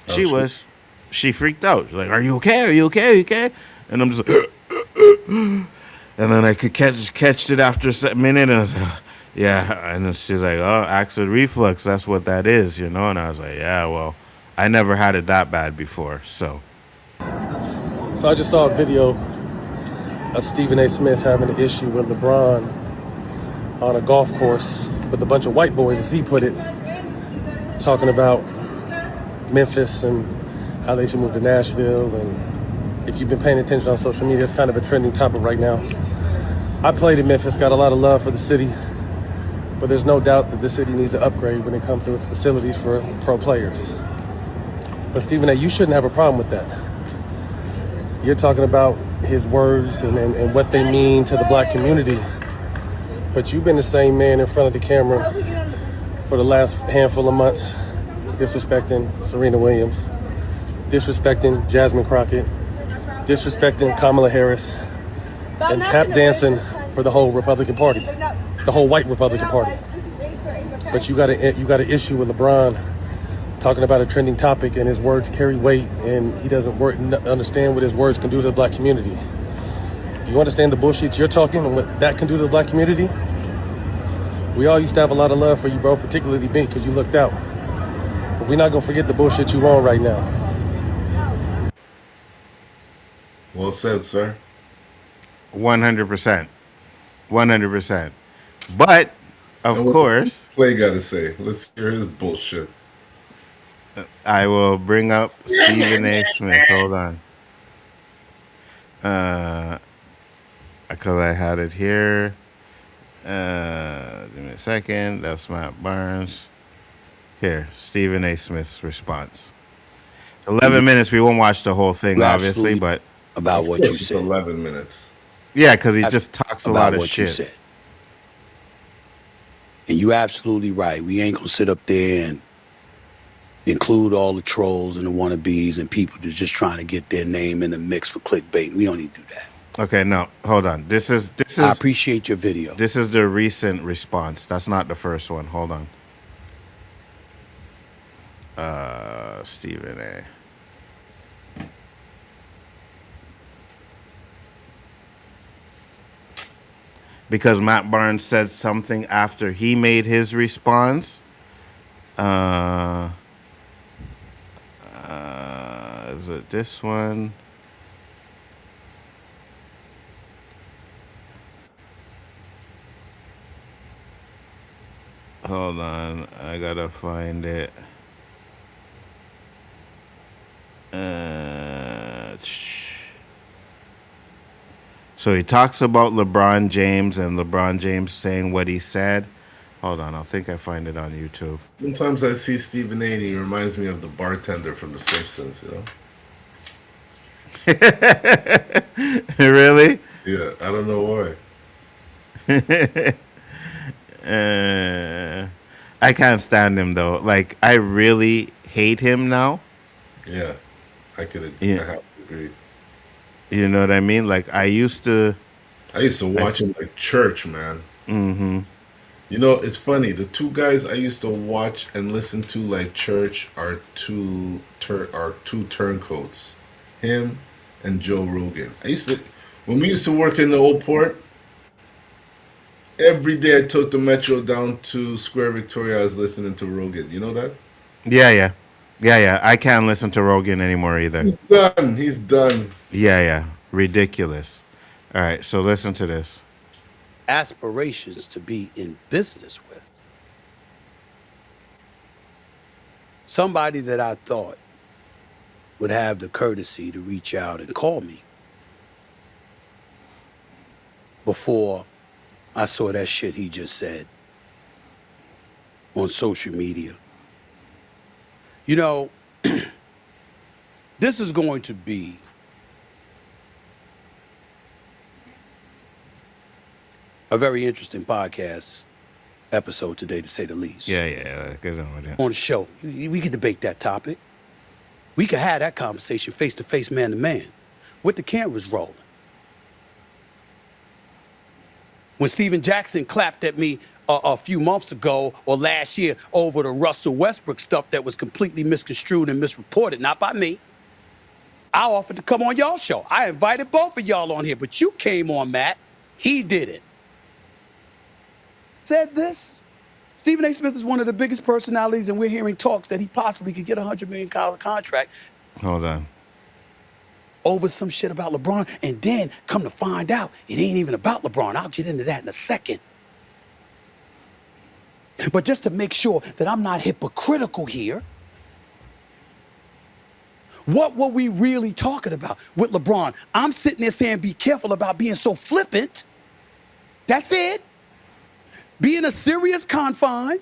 Oh, She was. She freaked out. She's like, are you okay? Are you okay? Are you okay? And I'm just like, and then I could catch it after a minute and I was like, yeah, and then she's like, oh, acid reflux, that's what that is, you know? And I was like, yeah, well, I never had it that bad before, so. So I just saw a video of Stephen A. Smith having an issue with LeBron on a golf course with a bunch of white boys, as he put it, talking about Memphis and how they should move to Nashville. And if you've been paying attention on social media, it's kind of a trending topic right now. I played in Memphis, got a lot of love for the city. But there's no doubt that the city needs to upgrade when it comes to its facilities for pro players. But Stephen A., you shouldn't have a problem with that. You're talking about his words and what they mean to the black community. But you've been the same man in front of the camera for the last handful of months, disrespecting Serena Williams, disrespecting Jasmine Crockett, disrespecting Kamala Harris, and tap dancing for the whole Republican Party. The whole white Republican Party. But you got an issue with LeBron talking about a trending topic and his words carry weight and he doesn't understand what his words can do to the black community. Do you understand the bullshit you're talking and what that can do to the black community? We all used to have a lot of love for you, bro, particularly me, because you looked out. But we're not going to forget the bullshit you on right now. Well said, sir. 100%. 100%. But, of course, Play got to say. Let's hear his bullshit. I will bring up Stephen A. Smith. Hold on. Because I had it here. Give me a second. That's Matt Barnes. Here, Stephen A. Smith's response. 11 minutes. We won't watch the whole thing, obviously, but about what you It's said. 11 minutes. yeah, because he just talks a lot of what you shit. said. And you're absolutely right. We ain't gonna sit up there and include all the trolls and the wannabes and people that's just trying to get their name in the mix for clickbait. We don't need to do that. Okay, no, hold on. This is I appreciate your video. this is the recent response. That's not the first one. Hold on. Stephen A. Because Matt Barnes said something after he made his response. Is it this one? Hold on, I gotta find it. So he talks about LeBron James and LeBron James saying what he said. Hold on, I think I find it on YouTube. Sometimes I see Stephen A. and he reminds me of the bartender from The Simpsons, you know? Really? Yeah, I don't know why. I can't stand him though. Like I really hate him now. Yeah, I could Yeah. I have to agree. You know what I mean? Like I used to. I used to watch him like church, man. Mm-hmm. You know, it's funny. The two guys I used to watch and listen to like church are two turncoats. Him and Joe Rogan. When we used to work in the old port, every day I took the metro down to Square Victoria. I was listening to Rogan. You know that? Yeah. I can't listen to Rogan anymore either. He's done. He's done. Yeah. Ridiculous. All right, so listen to this. Aspirations to be in business with. Somebody that I thought would have the courtesy to reach out and call me before I saw that shit he just said on social media. You know, this is going to be a very interesting podcast episode today, to say the least. Yeah, get on with it. On the show, we could debate that topic. We could have that conversation face to face, man to man, with the cameras rolling. When Steven Jackson clapped at me a few months ago or last year over the Russell Westbrook stuff that was completely misconstrued and misreported, not by me, I offered to come on y'all's show. I invited both of y'all on here, but you came on, Matt. He didn't. Said this, Stephen A. Smith is one of the biggest personalities, and we're hearing talks that he possibly could get a $100 million contract. Hold on. Over some shit about LeBron, and then come to find out, it ain't even about LeBron. I'll get into that in a second. But just to make sure that I'm not hypocritical here, what were we really talking about with LeBron? I'm sitting there saying, be careful about being so flippant. That's it. Be in a serious confine.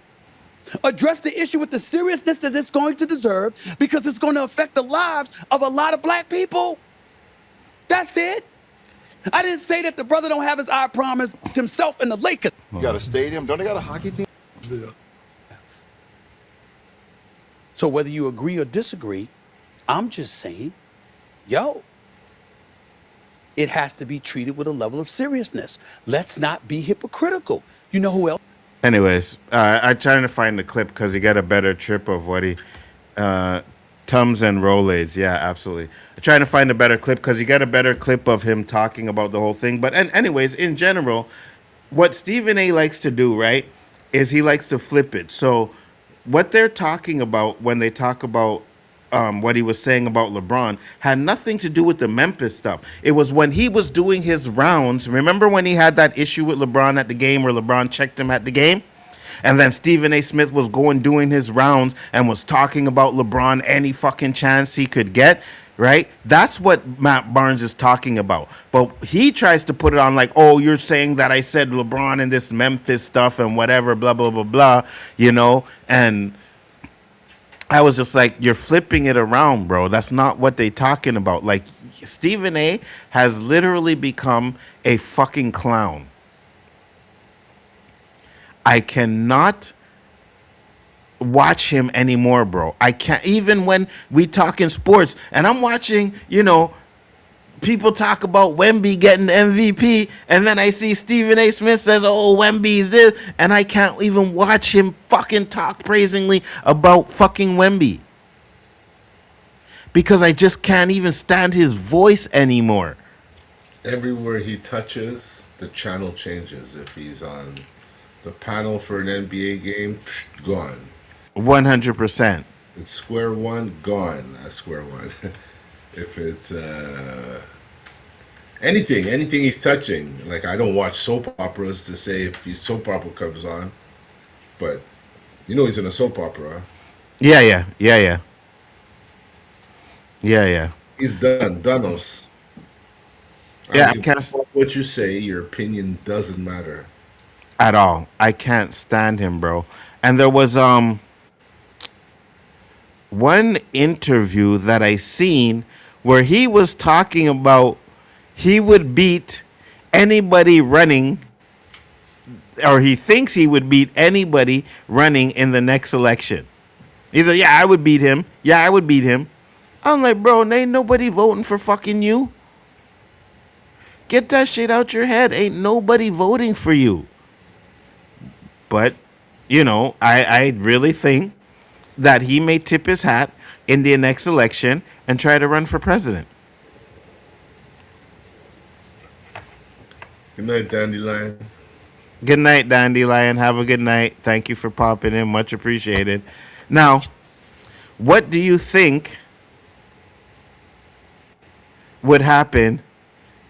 Address the issue with the seriousness that it's going to deserve, because it's going to affect the lives of a lot of black people. That's it. I didn't say that the brother don't have his eye promised himself in the Lakers. You got a stadium? Don't they got a hockey team? Yeah. So whether you agree or disagree, I'm just saying, yo, it has to be treated with a level of seriousness. Let's not be hypocritical. You know who else? Anyways, I'm trying to find the clip because he got a better trip of what he, Tums and Rolades. Yeah, absolutely. I'm trying to find a better clip because you got a better clip of him talking about the whole thing. But anyways, in general, what Stephen A. likes to do, right, is he likes to flip it. So what they're talking about when they talk about what he was saying about LeBron had nothing to do with the Memphis stuff. It was when he was doing his rounds. Remember when he had that issue with LeBron at the game where LeBron checked him at the game? And then Stephen A. Smith was doing his rounds and was talking about LeBron any fucking chance he could get, right? That's what Matt Barnes is talking about. But he tries to put it on like, oh, you're saying that I said LeBron and this Memphis stuff and whatever, blah, blah, blah, blah, you know? And I was just like, you're flipping it around, bro. That's not what they talking about. Like, Stephen A. has literally become a fucking clown. I cannot watch him anymore, bro. I can't, even when we talk in sports, and I'm watching, you know, people talk about Wemby getting the MVP, and then I see Stephen A. Smith says, oh, Wemby this, and I can't even watch him fucking talk praisingly about fucking Wemby. Because I just can't even stand his voice anymore. Everywhere he touches, the channel changes. If he's on the panel for an NBA game, gone. 100%. It's square one, gone at square one. If it's anything he's touching, like I don't watch soap operas to say if his soap opera comes on, but you know he's in a soap opera. Yeah. He's done, Danos. Yeah, I can't. What you say, your opinion doesn't matter at all. I can't stand him, bro. And there was one interview that I seen where he was talking about he would beat anybody running, or he thinks he would beat anybody running in the next election. He said, yeah, I would beat him. Yeah, I would beat him. I'm like, bro, ain't nobody voting for fucking you. Get that shit out your head. Ain't nobody voting for you. But, you know, I really think that he may tip his hat in the next election and try to run for president. Good night, Dandelion. Good night, Dandelion. Have a good night. Thank you for popping in. Much appreciated. Now, what do you think would happen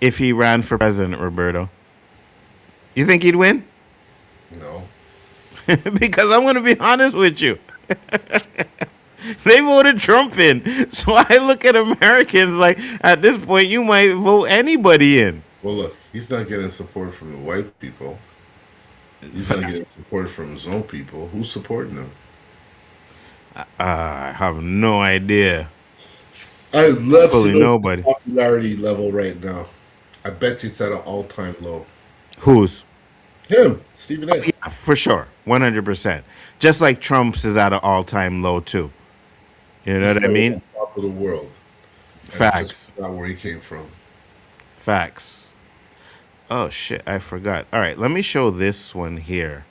if he ran for president, Roberto? You think he'd win? No. Because I'm going to be honest with you. They voted Trump in. So I look at Americans like, at this point, you might vote anybody in. Well, look, he's not getting support from the white people. He's not getting support from his own people. Who's supporting him? I have no idea. I'd love Fully to know nobody. the popularity level right now. I bet you it's at an all-time low. Who's? Him, Stephen A. Yeah, for sure. 100%. Just like Trump's is at an all-time low, too. You know He's what I never mean? on top of the world. That's Facts. just not where he came from. Facts. Oh, shit. I forgot. All right. Let me show this one here.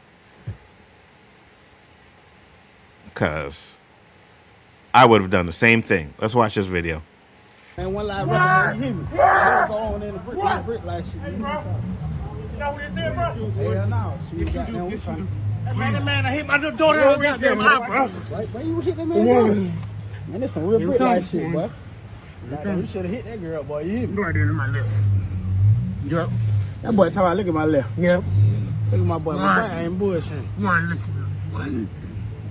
Because I would have done the same thing. Let's watch this video. And one live record, you hear me? Don't go on in the brick like shit. You know what it is, bro? Hell no. She was goddamn, we trying to... Man, I hit my little daughter over there, bro. Why you hit that man? Man, this some real brick like shit, boy. You should have hit that girl, boy. You hear me? Right there in my left. Yep. That boy talking about, look at my left. Yep. Look at my boy. My boy ain't bullshit. One, listen.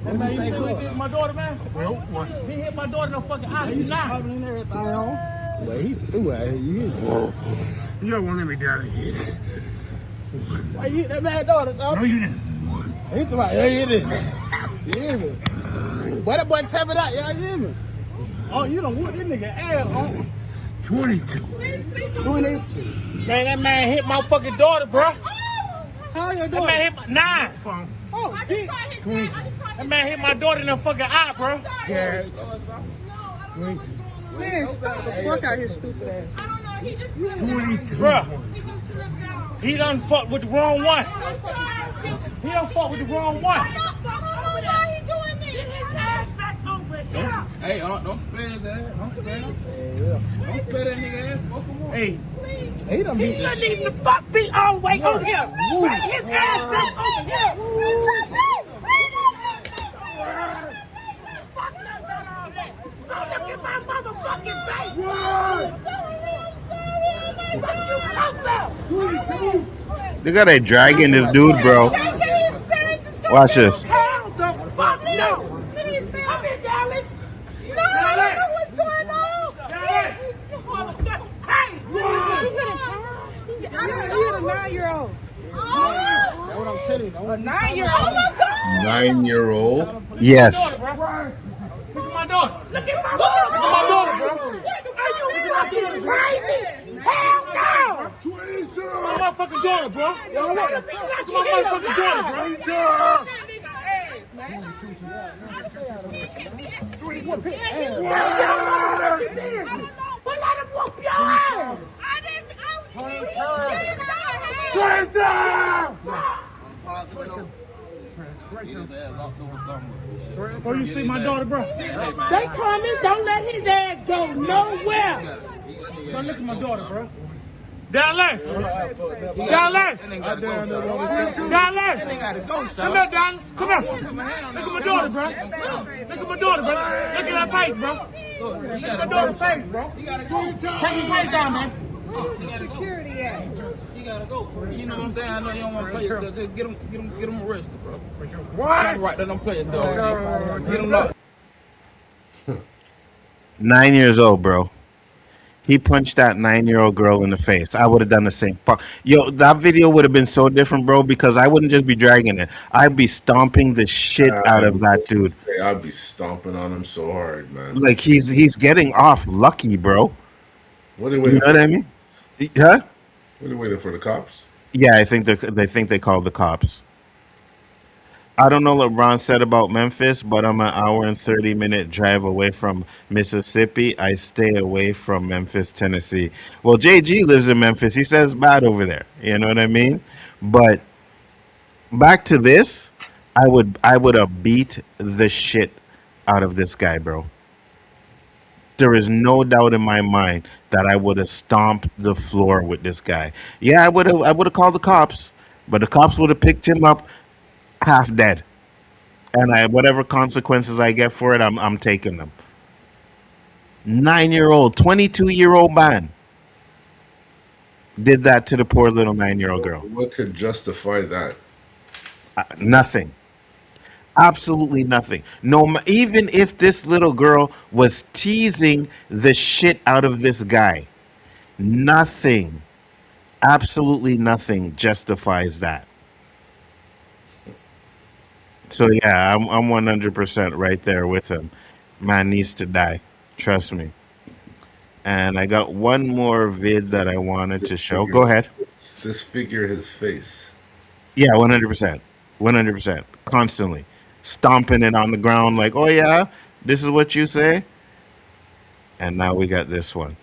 That man, you say he hit my daughter, man? Well, what? He hit my daughter in the fucking eye. He's not. Popping everything on. But he threw out here. You hear me? You don't want to let me down here. Why you hit that man's daughter, dog? No, you didn't. He talking about, yeah, you did. You hear me? Boy, that boy tap it out. Yeah, you hear me? Oh, you done whooped this nigga ass on 22. 22. Man, that man hit my fucking daughter, bro. How you That doing? man hit my 9. Oh, bitch. 20. That man hit my daughter in the fucking eye, bro. Yeah. Man, stop the fuck out here, stupid ass. I don't know, he just 22. Bro, He just slipped down. he done fucked with the wrong one. I'm sorry. He done fucked with the wrong one. I don't know why he doing this. Get his ass back over there. Hey, don't spare his ass. Don't spare him. Don't spare that nigga ass. Fuck him up. Hey, He done he beat shouldn't even fuck me all the way over here. Bring his ass back over here. Don't look at my motherfucking face. What you talking about? Look how they dragging this dude, bro. Watch this. Hell the fuck no. Come here, Dallas. No, I don't know what's going on. Dallas. Hey, I don't hit a 9-year-old. That's what I'm telling you. A 9-year-old. 9-year-old. Yes. Look at my daughter. Look at my daughter, bro. Are you fucking crazy? Hell no. 22. My motherfucking daughter, bro. Look at my motherfucking daughter, bro. But let him whoop your ass. Oh, you see my daughter, bro? They coming. Don't let his ass go nowhere. Don't look at my daughter, bro. Down left. Down left. Down left. Come here, Don. Come here. Look at my daughter, bro. Look at my daughter, bro. Look at her face, bro. Look at my daughter's face, bro. Take his face down, man. Security at? He gotta go. You know what I'm saying? I know you don't want to play yourself. Just get him arrested, bro. What? Right there, don't play yourself. Get him locked. 9 years old, bro. He punched that 9-year-old girl in the face. I would have done the same. Yo, that video would have been so different, bro, because I wouldn't just be dragging it. I'd be stomping the shit out of that dude. I'd be stomping on him so hard, man. Like, he's getting off lucky, bro. What are they You waiting know for? what I mean? Huh? What are they waiting for, the cops? Yeah, I think they called the cops. I don't know what LeBron said about Memphis, but I'm an hour and 30-minute drive away from Mississippi. I stay away from Memphis, Tennessee. Well, JG lives in Memphis. He says it's bad over there. You know what I mean? But back to this, I would have beat the shit out of this guy, bro. There is no doubt in my mind that I would have stomped the floor with this guy. Yeah, I would have called the cops, but the cops would have picked him up half dead, and whatever consequences I get for it, I'm taking them. 9-year-old, 22-year-old man did that to the poor little 9-year-old girl. What could justify that? Nothing. Absolutely nothing. Even if this little girl was teasing the shit out of this guy, nothing, absolutely nothing justifies that. So yeah, I'm 100% right there with him. Man needs to die. Trust me. And I got one more vid that I wanted to show. Go ahead. Disfigure his face. Yeah, 100%. 100%. Constantly stomping it on the ground like, "Oh yeah, this is what you say?" And now we got this one.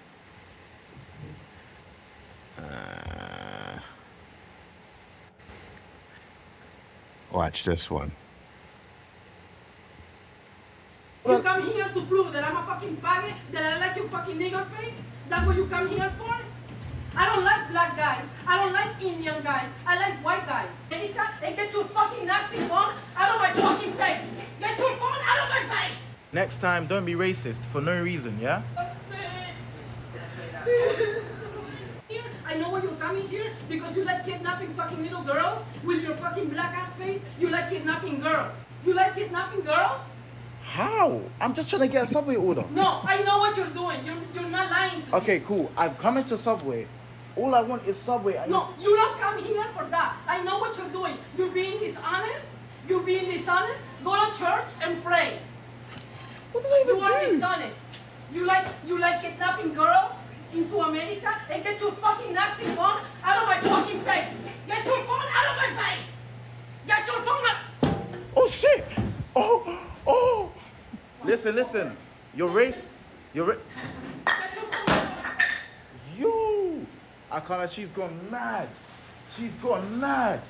Watch this one. You come here to prove that I'm a fucking faggot, that I like your fucking nigger face? That's what you come here for? I don't like black guys. I don't like Indian guys. I like white guys. Erika, and get your fucking nasty phone out of my fucking face. Get your phone out of my face. Next time, don't be racist for no reason, yeah? I know why you're coming here because you like kidnapping fucking little girls with your fucking black ass face. You like kidnapping girls. You like kidnapping girls? How? I'm just trying to get a Subway order. No, I know what you're doing. You're not lying to me. Okay, cool. I've come into Subway. All I want is Subway. And No, you don't come here for that. I know what you're doing. You're being dishonest. You're being dishonest. Go to church and pray. What did I even You are do? dishonest. You like kidnapping girls into America and get your fucking nasty phone out of my fucking face. Get your phone out of my face. Get your phone out. Oh shit! Oh! Listen. Your race. Get your phone. You! I can't. She's gone mad. She's gone mad.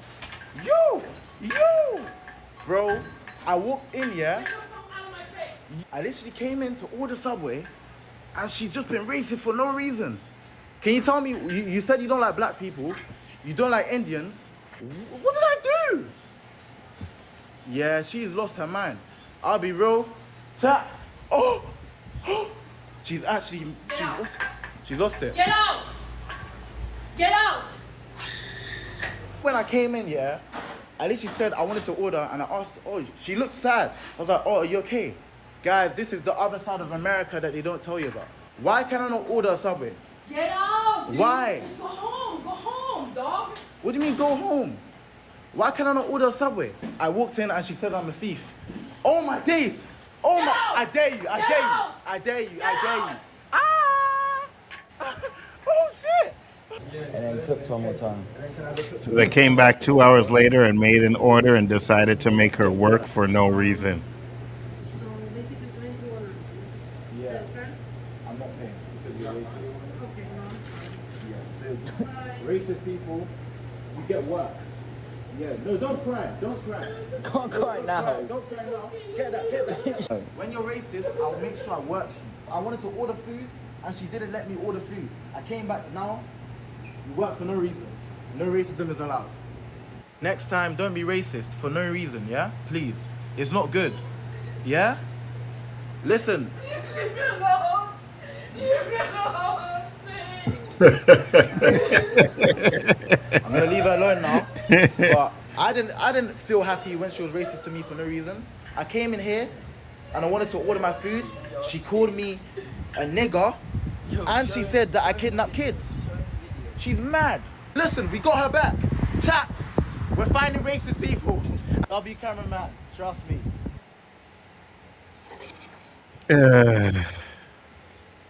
You! Bro, I walked in, yeah? Get your phone out of my face. I literally came in to order Subway, and she's just been racist for no reason. Can you tell me, you said you don't like black people, you don't like Indians. What did I do? Yeah, she's lost her mind. I'll be real. Chat. Oh! She's lost it. Get out. Get out. When I came in, yeah, at least she said I wanted to order, and I asked, oh, she looked sad. I was like, oh, are you okay? Guys, this is the other side of America that they don't tell you about. Why can I not order a Subway? Get out. Dude. Why? Just go home, dog. What do you mean go home? Why can I not order a Subway? I walked in and she said I'm a thief. Oh my days! Oh Get my! out. I dare you! I dare you! Ah! Oh shit! And then cooked one more time. So they came back 2 hours later and made an order and decided to make her work for no reason. Yeah. I'm not paying because you're racist. Yeah. So racist people, you get work. Yeah. No, don't cry. Don't cry. Can't cry now. Don't cry now. Get that. When you're racist, I'll make sure I work you. I wanted to order food and she didn't let me order food. I came back now. You work for no reason. No racism is allowed. Next time, don't be racist for no reason, yeah? Please. It's not good. Yeah? Listen. Leave me alone. Leave me alone. I'm gonna leave her alone now. But I didn't feel happy when she was racist to me for no reason. I came in here and I wanted to order my food. She called me a nigger and she said that I kidnap kids. She's mad. Listen, we got her back. Chat. We're finding racist people. W cameraman, trust me.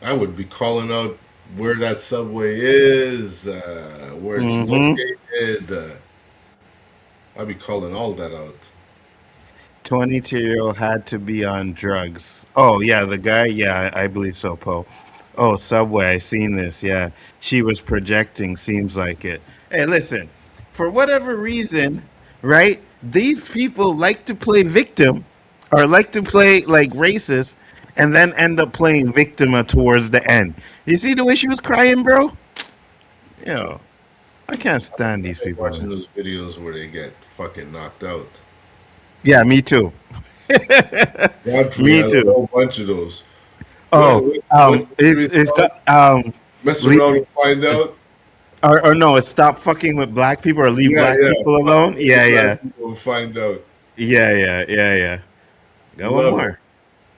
I would be calling out where that Subway is, where it's located. I'd be calling all that out. 22-year-old had to be on drugs. Oh, yeah, the guy? Yeah, I believe so, Poe. Oh, Subway, I seen this, yeah. She was projecting, seems like it. Hey, listen, for whatever reason, right, these people like to play victim or like to play, like, racist and then end up playing victim towards the end. You see the way she was crying, bro? Yo, I can't stand these people. Watching those videos where they get fucking knocked out. Yeah, me too. Me too. A whole bunch of those. Oh, it's got mess around and find out. Or no, it's stop fucking with black people or leave black people alone. Yeah. People will find out. Yeah. Got one Love it. more.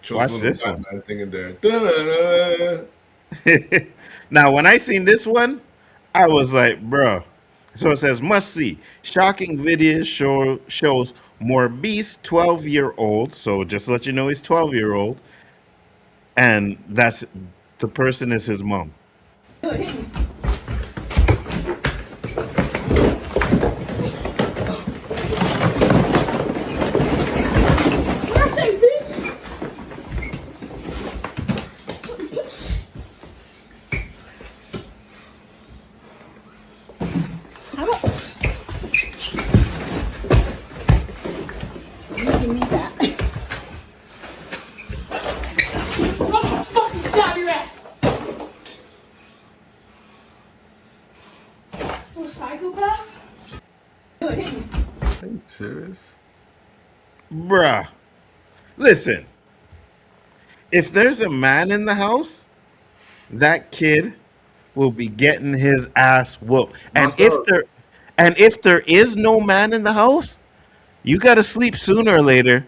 Chose Watch little this one. Batman thing in there. Da-da-da. Now, when I seen this one, I was like, bruh. So it says, must see. Shocking video shows more beast 12-year-old. So just to let you know, he's 12-year-old. And that's the person is his mom. Give me that. Oh, fucking stop your ass. Little psychopath. Are you serious? Bruh. Listen. If there's a man in the house, that kid will be getting his ass whooped. And if there is no man in the house, you gotta sleep sooner or later.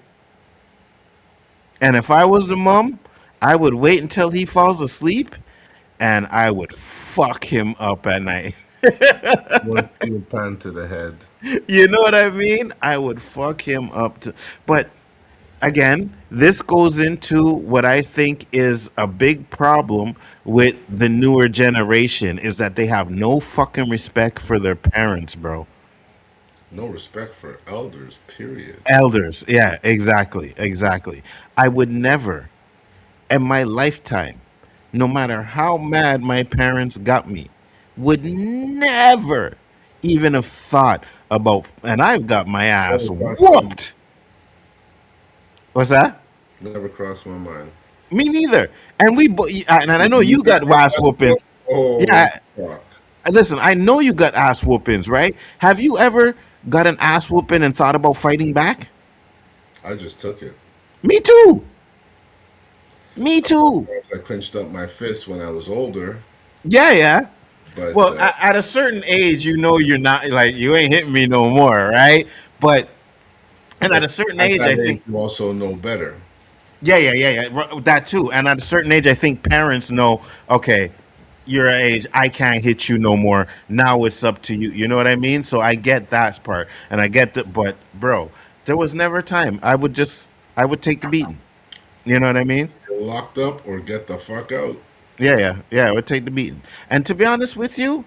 And if I was the mom, I would wait until he falls asleep and I would fuck him up at night. One steel pan to the head. You know what I mean? I would fuck him up but again, this goes into what I think is a big problem with the newer generation is that they have no fucking respect for their parents, bro. No respect for elders, period. Elders. Yeah, exactly. I would never in my lifetime, no matter how mad my parents got me, would never even have thought about, and I've got my ass whooped. What's that? Never crossed my mind. Me neither. And and I know you got ass whoopings. Oh, Yeah. fuck. Listen, I know you got ass whoopings, right? Have you ever got an ass whooping and thought about fighting back? I just took it. Me too. Me too. I clenched up my fist when I was older. Yeah. But Well, at a certain age, you know you're not like you ain't hitting me no more, right? But and at a certain age, I think you also know better. Yeah. That too. And at a certain age, I think parents know, okay, you're an age, I can't hit you no more. Now it's up to you. You know what I mean? So I get that part. And I get that, but bro, there was never a time. I would take the beating. You know what I mean? Get locked up or get the fuck out. Yeah, I would take the beating. And to be honest with you,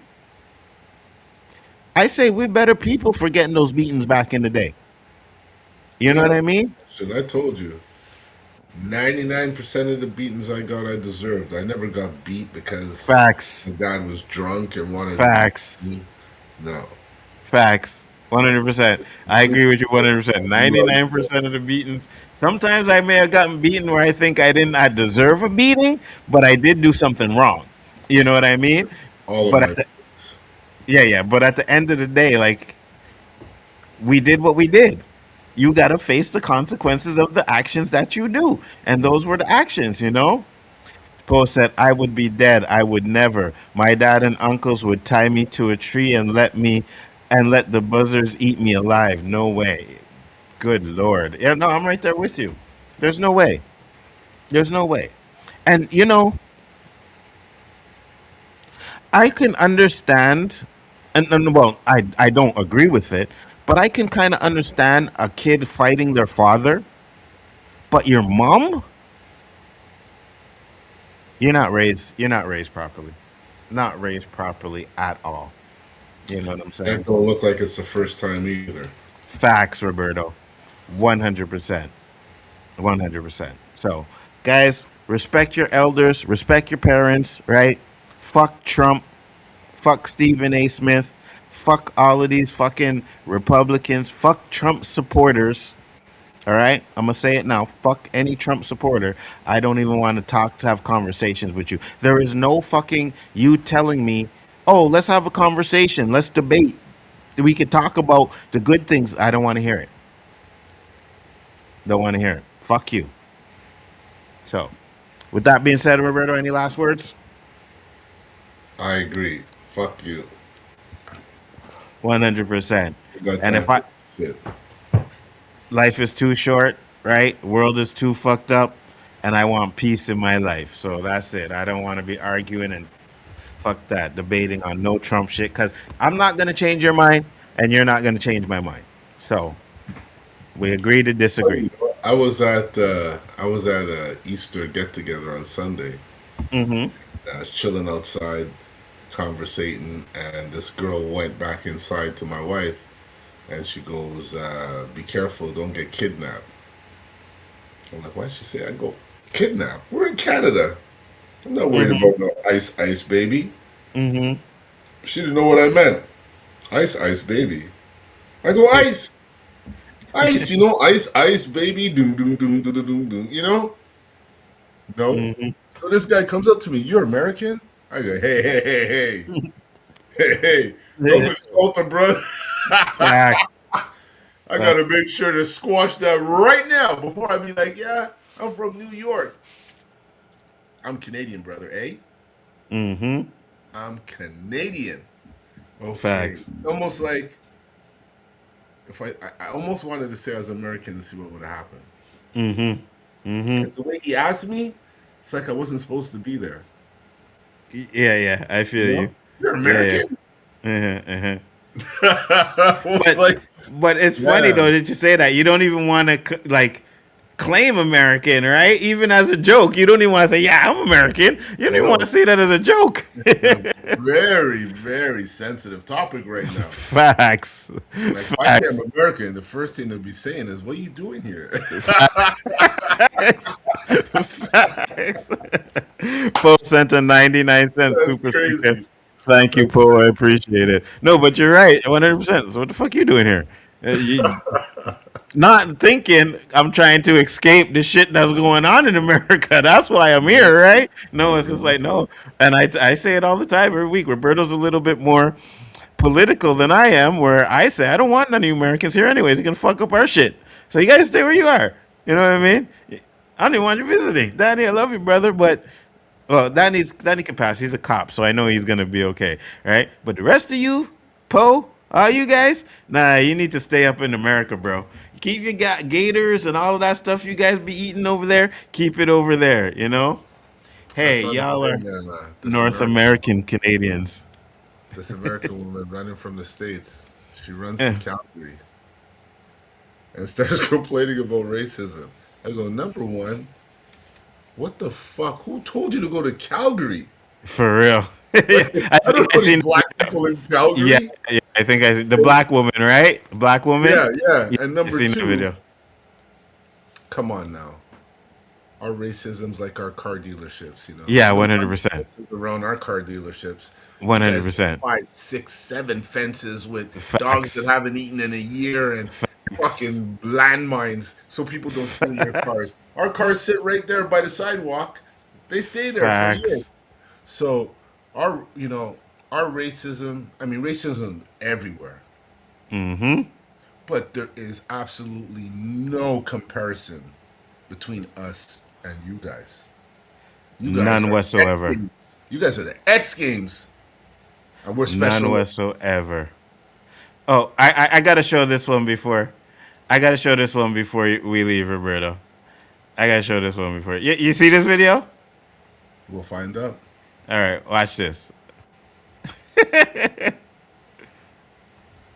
I say we're better people for getting those beatings back in the day. You know what I mean? Shit, I told you. 99% of the beatings I got, I deserved. I never got beat because Facts. my dad was drunk and wanted Facts. to beat me. No. Facts. 100%. I agree with you 100%. 99% of the beatings. Sometimes I may have gotten beaten where I think I deserve a beating, but I did do something wrong. You know what I mean? But at the end of the day, like, we did what we did. You got to face the consequences of the actions that you do. And those were the actions, you know? Poe said, I would be dead. I would never. My dad and uncles would tie me to a tree and let the buzzards eat me alive. No way. Good Lord. Yeah, no, I'm right there with you. There's no way. There's no way. And, you know, I can understand, and well, I don't agree with it, but I can kind of understand a kid fighting their father, but your mom? You're not raised properly. Not raised properly at all. You know what I'm saying? That don't look like it's the first time either. Facts, Roberto. 100%. 100%. So, guys, respect your elders, respect your parents, right? Fuck Trump. Fuck Stephen A. Smith. Fuck all of these fucking Republicans. Fuck Trump supporters. All right? I'm going to say it now. Fuck any Trump supporter. I don't even want to have conversations with you. There is no fucking you telling me, oh, let's have a conversation. Let's debate. We could talk about the good things. I don't want to hear it. Don't want to hear it. Fuck you. So, with that being said, Roberto, any last words? I agree. Fuck you. 100%. And if I life is too short, right? World is too fucked up, and I want peace in my life. So that's it. I don't want to be arguing and fuck that, debating on no Trump shit, because I'm not gonna change your mind, and you're not gonna change my mind. So we agree to disagree. I was at a Easter get together on Sunday. Mm-hmm. I was chilling outside, conversating, and this girl went back inside to my wife, and she goes, "Be careful, don't get kidnapped." I'm like, "Why'd she say?" I go, "Kidnapped? We're in Canada. I'm not worried Mm-hmm. about no ice, baby." Mm-hmm. She didn't know what I meant. Ice, baby. I go, ice. Ice, ice, baby, doom, doom, doom, doom, doom, doom, No. Mm-hmm. So this guy comes up to me, "You're American?" I go, hey, don't insult the brother. Fact. I gotta make sure to squash that right now before I be like, "Yeah, I'm from New York. I'm Canadian, brother, eh? Mm-hmm. I'm Canadian." Okay. Facts. Almost like if I almost wanted to say I was American to see what would have happened. Mm-hmm. Mm-hmm. Because the way he asked me, it's like I wasn't supposed to be there. Yeah, I feel you. You're Yeah. American? Uh-huh. But, like, but it's funny though that you say that. You don't even want to like claim American, right? Even as a joke, you don't even want to say, "Yeah, I'm American." You don't even want to say that as a joke. Very, very sensitive topic right now. Facts. Like, if I say I'm American, the first thing they'll be saying is, "What are you doing here?" Facts. Facts. Poe sent a 99-cent That's super crazy. sticker. Thank you, Poe. I appreciate it. No, but you're right, 100%. So what the fuck you doing here? Not thinking I'm trying to escape the shit that's going on in America. That's why I'm here, right? No, it's just like no. And I say it all the time every week. Roberto's a little bit more political than I am, where I say I don't want none of you Americans here anyways. You can fuck up our shit. So you guys stay where you are. You know what I mean? I don't even want you visiting. Danny, I love you, brother, but well, Danny can pass. He's a cop, so I know he's gonna be okay, right? But the rest of you, Poe, all you guys, nah, you need to stay up in America, bro. Keep your gators and all of that stuff you guys be eating over there. Keep it over there, you know. Hey, y'all are North American Canadians. This American woman running from the States, she runs to Calgary and starts complaining about racism. I go, number one, what the fuck? Who told you to go to Calgary? For real. I don't know any black people in Calgary. Yeah, I think I see the black woman, right? Black woman. Yeah. And number seen the two, video. come on now. Our racism's like our car dealerships, Yeah, 100%. Around our car dealerships. 100%. 5, 6, 7 fences with dogs that haven't eaten in a year and fucking landmines so people don't steal your cars. Our cars sit right there by the sidewalk. They stay there for years. So our racism, racism everywhere. Mm-hmm. But there is absolutely no comparison between us and you guys. None whatsoever. You guys are the X Games. And we're special. None whatsoever. Oh, I gotta show this one before. We leave, Roberto. I gotta show this one before. You see this video? We'll find out. All right, watch this.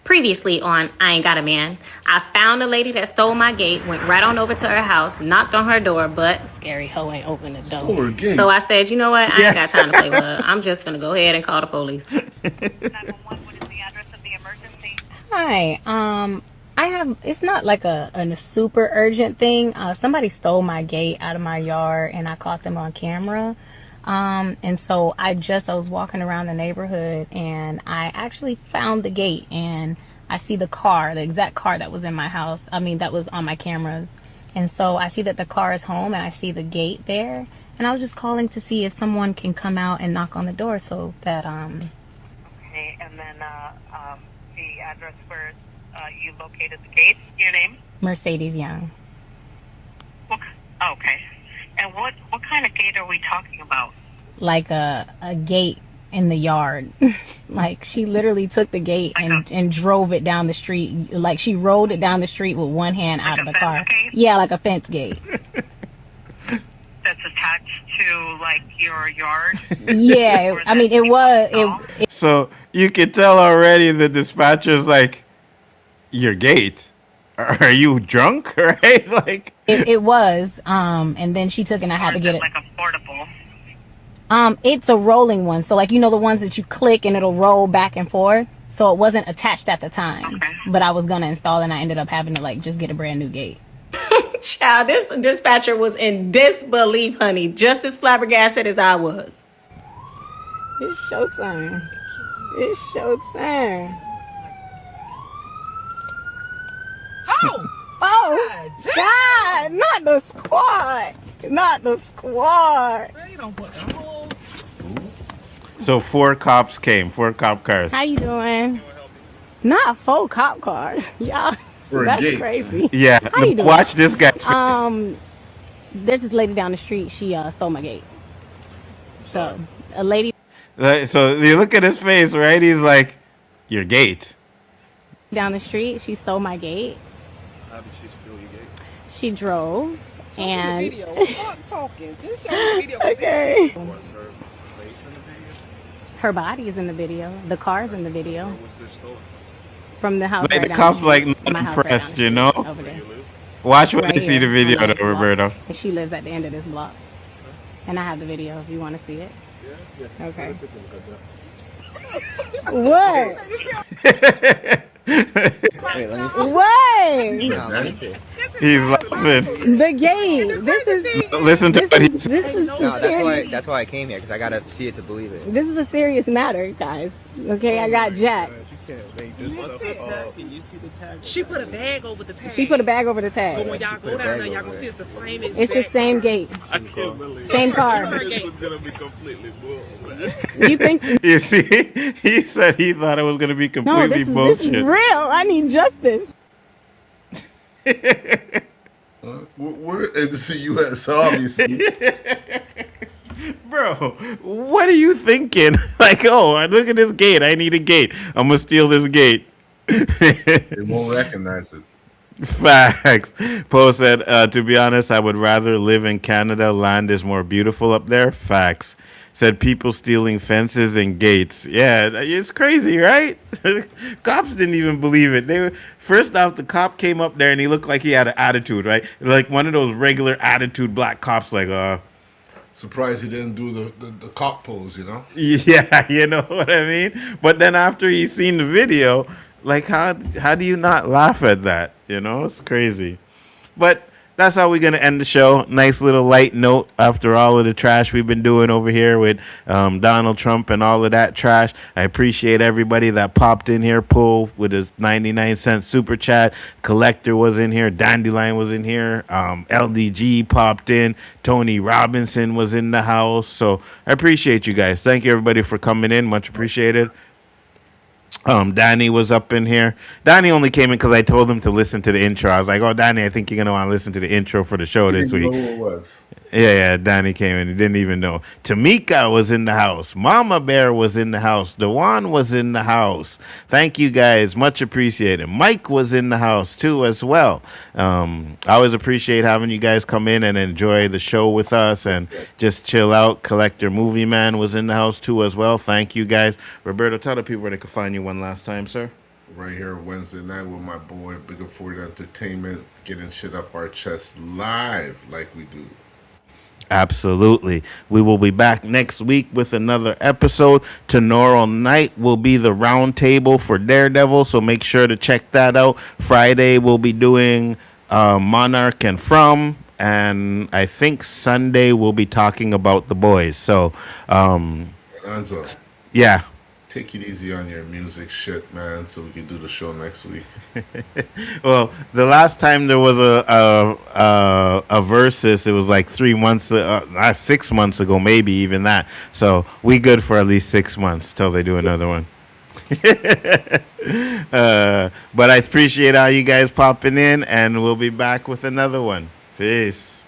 Previously on I Ain't Got a Man, I found a lady that stole my gate, went right on over to her house, knocked on her door, but scary hoe ain't open the door. So I said, you know what? I ain't got time to play with her. I'm just gonna go ahead and call the police. 911, what is the address of the emergency? Hi, it's not like a super urgent thing. Somebody stole my gate out of my yard and I caught them on camera. And so I was walking around the neighborhood and I actually found the gate and I see the exact car that was in my house. That was on my cameras. And so I see that the car is home and I see the gate there. And I was just calling to see if someone can come out and knock on the door so that, Okay, and then, the address where, you located the gate, your name? Mercedes Young. Okay. And what kind of gate are we talking about? Like a gate in the yard. Like, she literally took the gate and drove it down the street. Like, she rolled it down the street with one hand out of the car. Yeah, like a fence gate. That's attached to like your yard. Yeah, I mean, it was. So you can tell already the dispatcher's like, your gate. Are you drunk? Right? Like it was. And then she took it and I had to get it. Like a portable. It's a rolling one. So like, you know, the ones that you click and it'll roll back and forth. So it wasn't attached at the time, but I was gonna install it and I ended up having to like just get a brand new gate. Child, this dispatcher was in disbelief, honey, just as flabbergasted as I was. It's showtime. It's showtime. Oh, God, not the squad. Not the squad. so 4 cops came, 4 cop cars. How you doing? Not 4 cop cars. Y'all, that's crazy. Yeah, How you doing? watch this guy's face. There's this lady down the street. She stole my gate. So a lady So you look at his face, right? He's like, your gate. down the street. She stole my gate. How did she steal your gate? She drove and. Stop talking. Just show me the video. Okay. Was her face in the video? Her body is in the video. The car's in the video. Where was this stolen? From the house. Like right the down cop, the like street. not My house right impressed, down you the know. street, over there. Watch when Right they see here, the video, on the though, block. Roberto. And she lives at the end of this block. And I have the video if you want to see it. Yeah. Okay. What? Wait, let me see. What? No, let me see. He's laughing. The gate. This is. Listen to what he said. This is No, that's why I came here, because I gotta see it to believe it. This is a serious matter, guys. Okay, I got Jack. Can you see the tag? She put a bag over the tag. She put a bag over the But tag. when y'all go down there, y'all gonna see it's the same exact. It's the same gate. I can't believe Same car. this was gonna be completely bull. You think? You see, he said he thought it was going to be No, completely this bullshit. is real. I need justice. We're in the U.S. obviously. Bro, what are you thinking? Like, oh, look at this gate. I need a gate. I'm going to steal this gate. They won't recognize it. Facts. Poe said, to be honest, I would rather live in Canada. Land is more beautiful up there. Facts. Said people stealing fences and gates. Yeah, it's crazy, right? Cops didn't even believe it. They were, first off, the cop came up there and he looked like he had an attitude, right? Like one of those regular attitude black cops, like, Surprised he didn't do the cop pose, you know? yeah, you know what I mean? But then after he's seen the video, like, how do you not laugh at that? You know, it's crazy. But that's how we're going to end the show. Nice little light note after all of the trash we've been doing over here with Donald Trump and all of that trash. I appreciate everybody that popped in here. Pull with his 99-cent super chat. Collector was in here. Dandelion was in here. LDG popped in. Tony Robinson was in the house. So I appreciate you guys. Thank you, everybody, for coming in. Much appreciated. Danny was up in here. Danny only came in because I told him to listen to the intro. I was like, oh, Danny, I think you're going to want to listen to the intro for the show this week. Know who it was. Yeah, Danny came in. He didn't even know. Tamika was in the house. Mama Bear was in the house. Dewan was in the house. Thank you, guys. Much appreciated. Mike was in the house, too, as well. I always appreciate having you guys come in and enjoy the show with us and just chill out. Collector Movie Man was in the house, too, as well. Thank you, guys. Roberto, tell the people where they can find you one last time, sir. Right here Wednesday night with my boy, Bigger 40 Entertainment, getting shit up our chest live like we do. Absolutely. We will be back next week with another episode. Tomorrow night will be the round table for Daredevil, so make sure to check that out. Friday we'll be doing Monarch and From, and I think Sunday we'll be talking about The Boys. So, Nzo, yeah. take it easy on your music shit, man, so we can do the show next week. Well, the last time there was a versus, it was like 3 months, 6 months ago, maybe even that. So we good for at least 6 months till they do another one. But I appreciate all you guys popping in, and we'll be back with another one. Peace.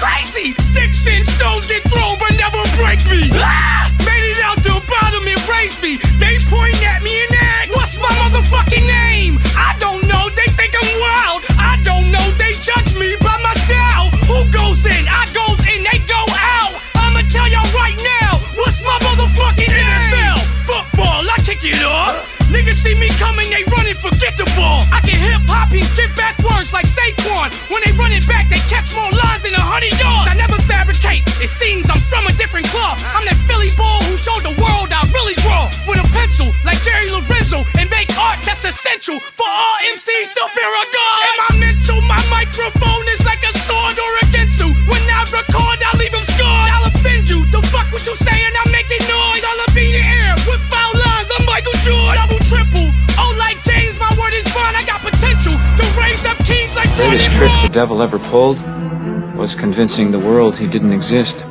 crazy. Sticks and stones get thrown but never break me. Ah! Made it out the bottom and raised me. They point at me and ask, what's my motherfucking name? I don't know, they think I'm wild. I don't know, they judge me by my style. Who goes in? I goes in, they go out. I'ma tell y'all right now, what's my motherfucking NFL? Football, I kick it off. Niggas see me coming, they running, forget the ball. I can hip-hop and get back words like Saquon. When they run it back, they catch more lines than 100 yards. I never fabricate, it seems I'm from a different cloth. I'm that Philly ball who showed the world I really draw. With a pencil, like Jerry Lorenzo, and make art that's essential for all MCs to fear a god. Am I mental? My microphone is like a sword or a ginsu. When I record, I leave them scarred. I'll offend you, the fuck what you saying, I'm making noise. All up in your ear, with foul lines, I'm Michael Jordan. Double, triple, oh like James, my word is fine. I got potential to raise up kings like The greatest trick the devil ever pulled was convincing the world he didn't exist.